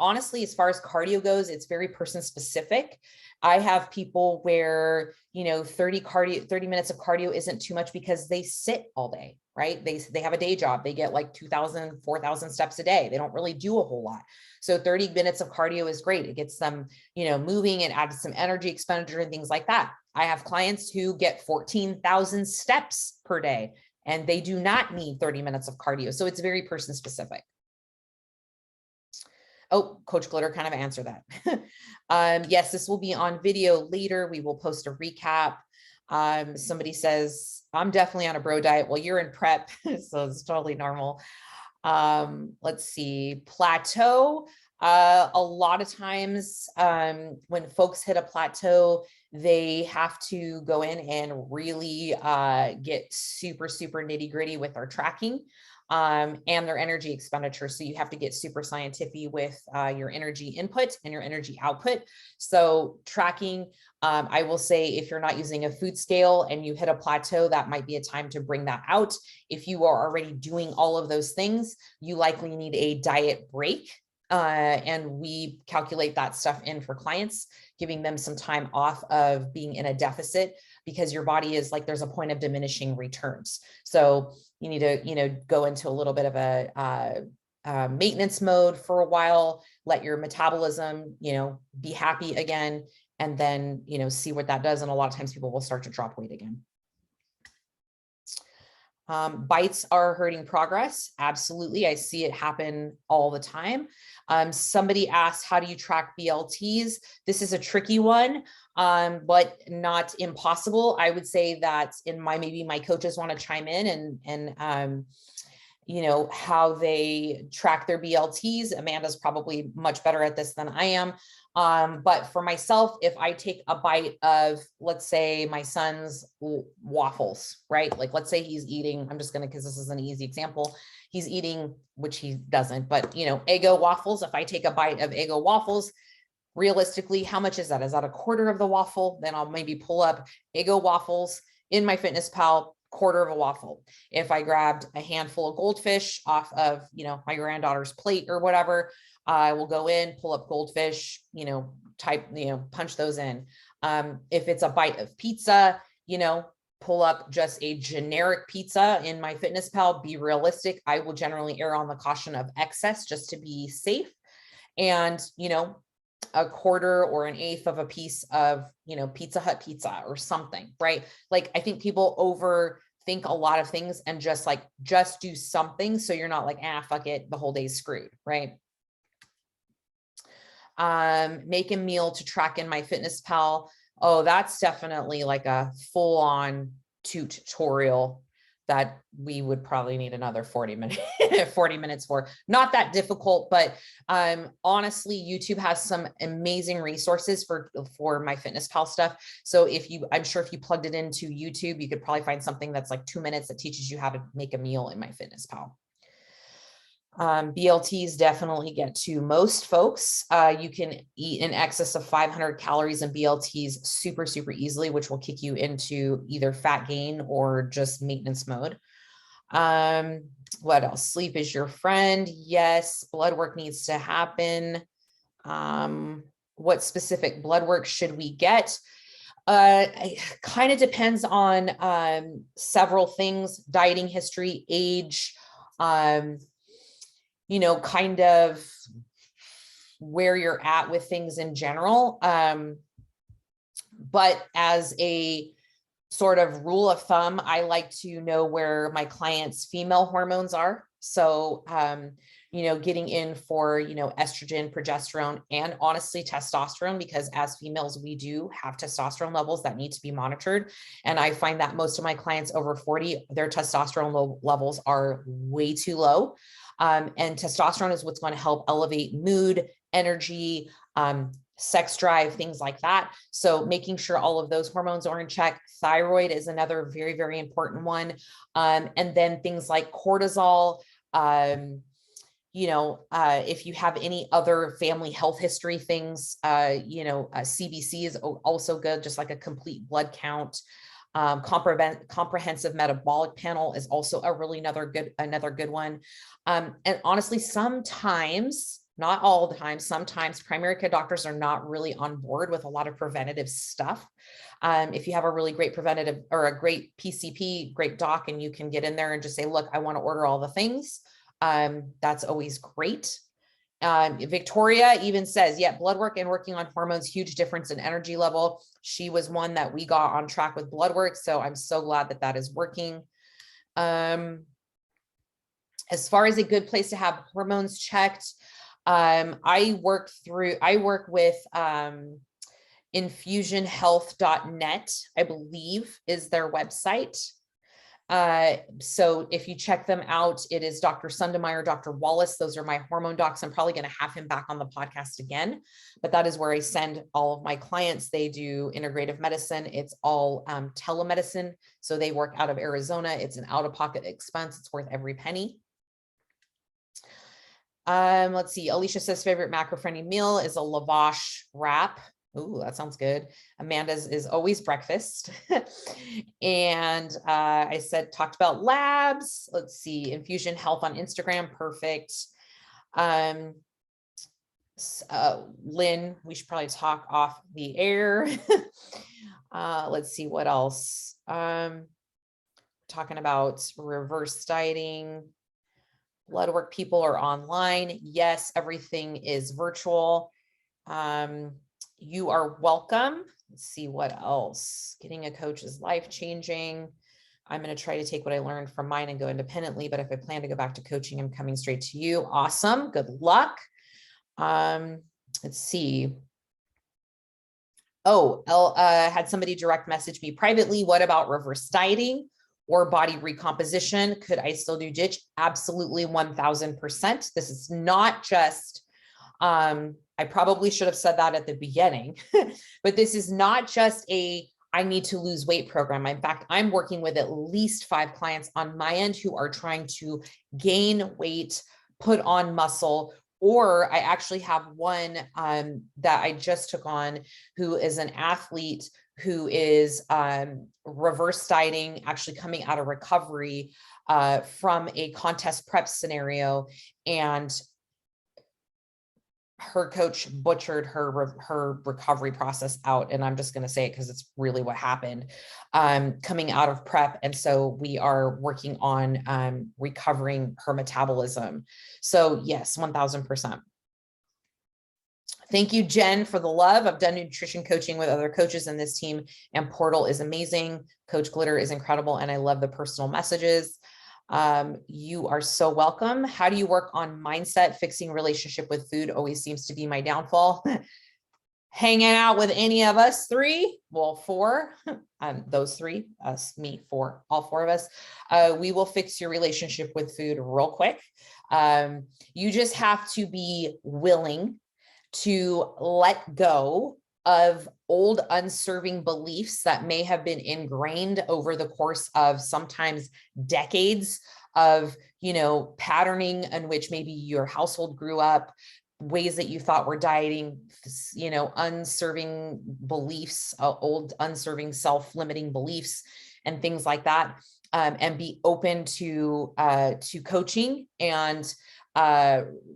Honestly, as far as cardio goes, it's very person specific. I have people where, 30 minutes of cardio isn't too much because they sit all day, right? They have a day job. They get like 2,000, 4,000 steps a day. They don't really do a whole lot. So 30 minutes of cardio is great. It gets them, moving and adds some energy expenditure and things like that. I have clients who get 14,000 steps per day and they do not need 30 minutes of cardio. So it's very person specific. Oh, Coach Glitter kind of answered that. Yes, this will be on video later. We will post a recap. Somebody says, I'm definitely on a bro diet. Well, you're in prep, so it's totally normal. Let's see, plateau. A lot of times when folks hit a plateau, they have to go in and really get super, super nitty gritty with our tracking. And their energy expenditure. So you have to get super scientific with your energy input and your energy output. So tracking, I will say if you're not using a food scale and you hit a plateau, that might be a time to bring that out. If you are already doing all of those things, you likely need a diet break. And we calculate that stuff in for clients, giving them some time off of being in a deficit because your body is like, there's a point of diminishing returns. So you need to, go into a little bit of a maintenance mode for a while, let your metabolism, be happy again, and then, see what that does. And a lot of times people will start to drop weight again. Bites are hurting progress. Absolutely. I see it happen all the time. Somebody asked, how do you track BLTs? This is a tricky one, but not impossible. I would say that maybe my coaches want to chime in and how they track their BLTs. Amanda's probably much better at this than I am. But for myself, if I take a bite of, let's say my son's waffles, right? Like, let's say he's eating, I'm just going to, cause this is an easy example. He's eating, which he doesn't, but Eggo waffles. If I take a bite of Eggo waffles, realistically, how much is that? Is that a quarter of the waffle? Then I'll maybe pull up Eggo waffles in MyFitnessPal, quarter of a waffle. If I grabbed a handful of goldfish off of, my granddaughter's plate or whatever, I will go in, pull up goldfish, punch those in. If it's a bite of pizza, pull up just a generic pizza in MyFitnessPal, be realistic. I will generally err on the caution of excess just to be safe. And, a quarter or an eighth of a piece of, Pizza Hut pizza or something, right? Like, I think people overthink a lot of things and just do something. So you're not like, fuck it, the whole day's screwed, right? Make a meal to track in MyFitnessPal. Oh, that's definitely like a full-on tutorial that we would probably need another 40 minutes for. Not that difficult, but honestly, YouTube has some amazing resources for MyFitnessPal stuff. So I'm sure if you plugged it into YouTube, you could probably find something that's like 2 minutes that teaches you how to make a meal in MyFitnessPal. BLTs definitely get to most folks. You can eat in excess of 500 calories in BLTs super, super easily, which will kick you into either fat gain or just maintenance mode. What else? Sleep is your friend. Yes. Blood work needs to happen. What specific blood work should we get? It kind of depends on several things: dieting history, age, kind of where you're at with things in general. But as a sort of rule of thumb, I like to know where my clients' female hormones are. So getting in for, estrogen, progesterone, and honestly testosterone, because as females, we do have testosterone levels that need to be monitored. And I find that most of my clients over 40, their testosterone levels are way too low. And testosterone is what's going to help elevate mood, energy, sex drive, things like that. So making sure all of those hormones are in check. Thyroid is another very, very important one. And then things like cortisol, if you have any other family health history things, CBC is also good, just like a complete blood count. Comprehensive metabolic panel is also another good one. And honestly, sometimes, not all the time, sometimes primary care doctors are not really on board with a lot of preventative stuff. If you have a really great preventative or a great PCP, great doc, and you can get in there and just say, look, I want to order all the things. That's always great. Victoria even says, yeah, blood work and working on hormones, huge difference in energy level. She was one that we got on track with blood work. So I'm so glad that that is working. As far as a good place to have hormones checked, I work with infusionhealth.net, I believe is their website. So if you check them out, it is Dr. Sundemeyer, Dr. Wallace. Those are my hormone docs. I'm probably going to have him back on the podcast again, but that is where I send all of my clients. They do integrative medicine. It's all telemedicine. So they work out of Arizona. It's an out-of-pocket expense. It's worth every penny. Let's see. Alicia says favorite macro-friendly meal is a lavash wrap. Ooh, that sounds good. Amanda's is always breakfast. And I talked about labs. Let's see. Infusion Health on Instagram. Perfect. Lynn, we should probably talk off the air. Let's see what else. Talking about reverse dieting. Blood work people are online. Yes, everything is virtual. You are welcome. Let's see what else. Getting a coach is life-changing. I'm going to try to take what I learned from mine and go independently, but if I plan to go back to coaching, I'm coming straight to you. Awesome. Good luck. Let's see. Oh, had somebody direct message me privately. What about reverse dieting or body recomposition? Could I still do ditch? Absolutely, 1000%. This is not just, I probably should have said that at the beginning, but this is not just I need to lose weight program. In fact, I'm working with at least 5 clients on my end who are trying to gain weight, put on muscle, or I actually have one that I just took on who is an athlete who is reverse dieting, actually coming out of recovery from a contest prep scenario, and her coach butchered her recovery process out. And I'm just going to say it because it's really what happened coming out of prep. And so we are working on recovering her metabolism. So yes, 1000%. Thank you, Jen, for the love. I've done nutrition coaching with other coaches in this team, and Portal is amazing. Coach Glitter is incredible. And I love the personal messages. You are so welcome. How do you work on mindset? Fixing relationship with food always seems to be my downfall. Hanging out with any of us 3, well, 4, those 3, us, me, 4, all 4 of us, we will fix your relationship with food real quick. You just have to be willing to let go of old unserving beliefs that may have been ingrained over the course of sometimes decades of, patterning in which maybe your household grew up, ways that you thought were dieting, unserving beliefs, old unserving self-limiting beliefs and things like that, and be open to coaching and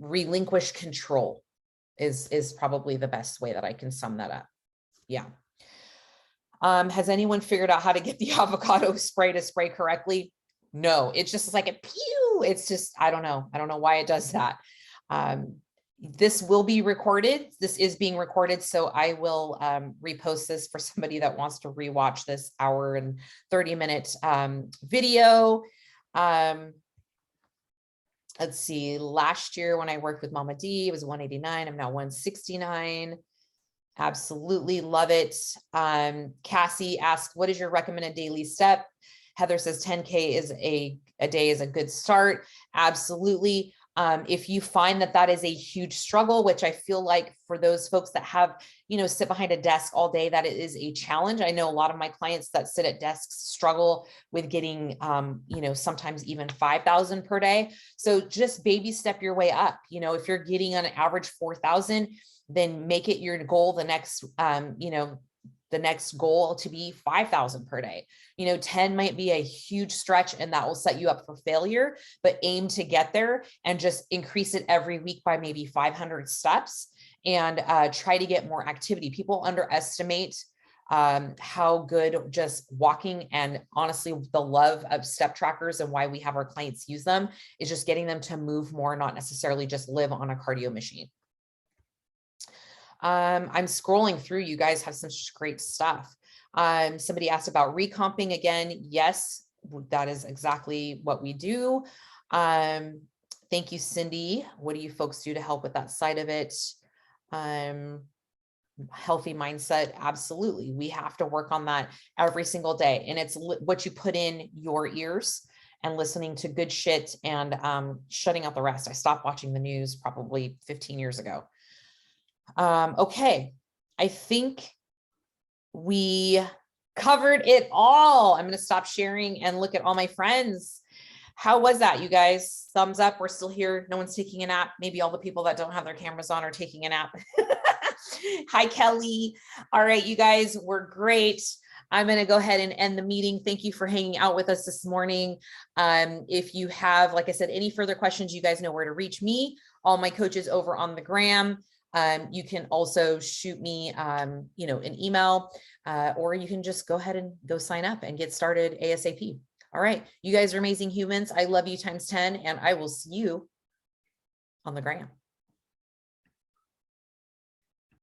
relinquish control is probably the best way that I can sum that up. Yeah. Has anyone figured out how to get the avocado spray to spray correctly? No, it's just like a pew. It's just, I don't know. I don't know why it does that. This will be recorded. This is being recorded. So I will repost this for somebody that wants to rewatch this hour and 30-minute video. let's see, last year when I worked with Mama D, it was 189. I'm now 169. Absolutely love it. Cassie asked, what is your recommended daily step? Heather says 10K is a day is a good start. Absolutely. If you find that that is a huge struggle, which I feel like for those folks that have, you know, sit behind a desk all day, that it is a challenge. I know a lot of my clients that sit at desks struggle with getting, you know, sometimes even 5,000 per day. So just baby step your way up. You know, if you're getting on an average 4,000, then make it your goal the next, you know, the next goal to be 5,000 per day. You know, 10 might be a huge stretch and that will set you up for failure, but aim to get there and just increase it every week by maybe 500 steps and try to get more activity. People underestimate how good just walking, and honestly, the love of step trackers and why we have our clients use them is just getting them to move more, not necessarily just live on a cardio machine. I'm scrolling through, you guys have such great stuff. Somebody asked about recomping again. Yes, that is exactly what we do. Thank you, Cindy. What do you folks do to help with that side of it? Healthy mindset. Absolutely. We have to work on that every single day. And it's what you put in your ears and listening to good shit and shutting out the rest. I stopped watching the news probably 15 years ago. Okay, I think we covered it all. I'm going to stop sharing and look at all my friends. How was that, you guys? Thumbs up. We're still here. No one's taking a nap. Maybe all the people that don't have their cameras on are taking a nap. Hi, Kelly. All right, you guys were great. I'm going to go ahead and end the meeting. Thank you for hanging out with us this morning. If you have, like I said, any further questions, you guys know where to reach me. All my coaches over on the gram. You can also shoot me, you know, an email, or you can just go ahead and go sign up and get started ASAP. All right. You guys are amazing humans. I love you times 10, and I will see you on the gram.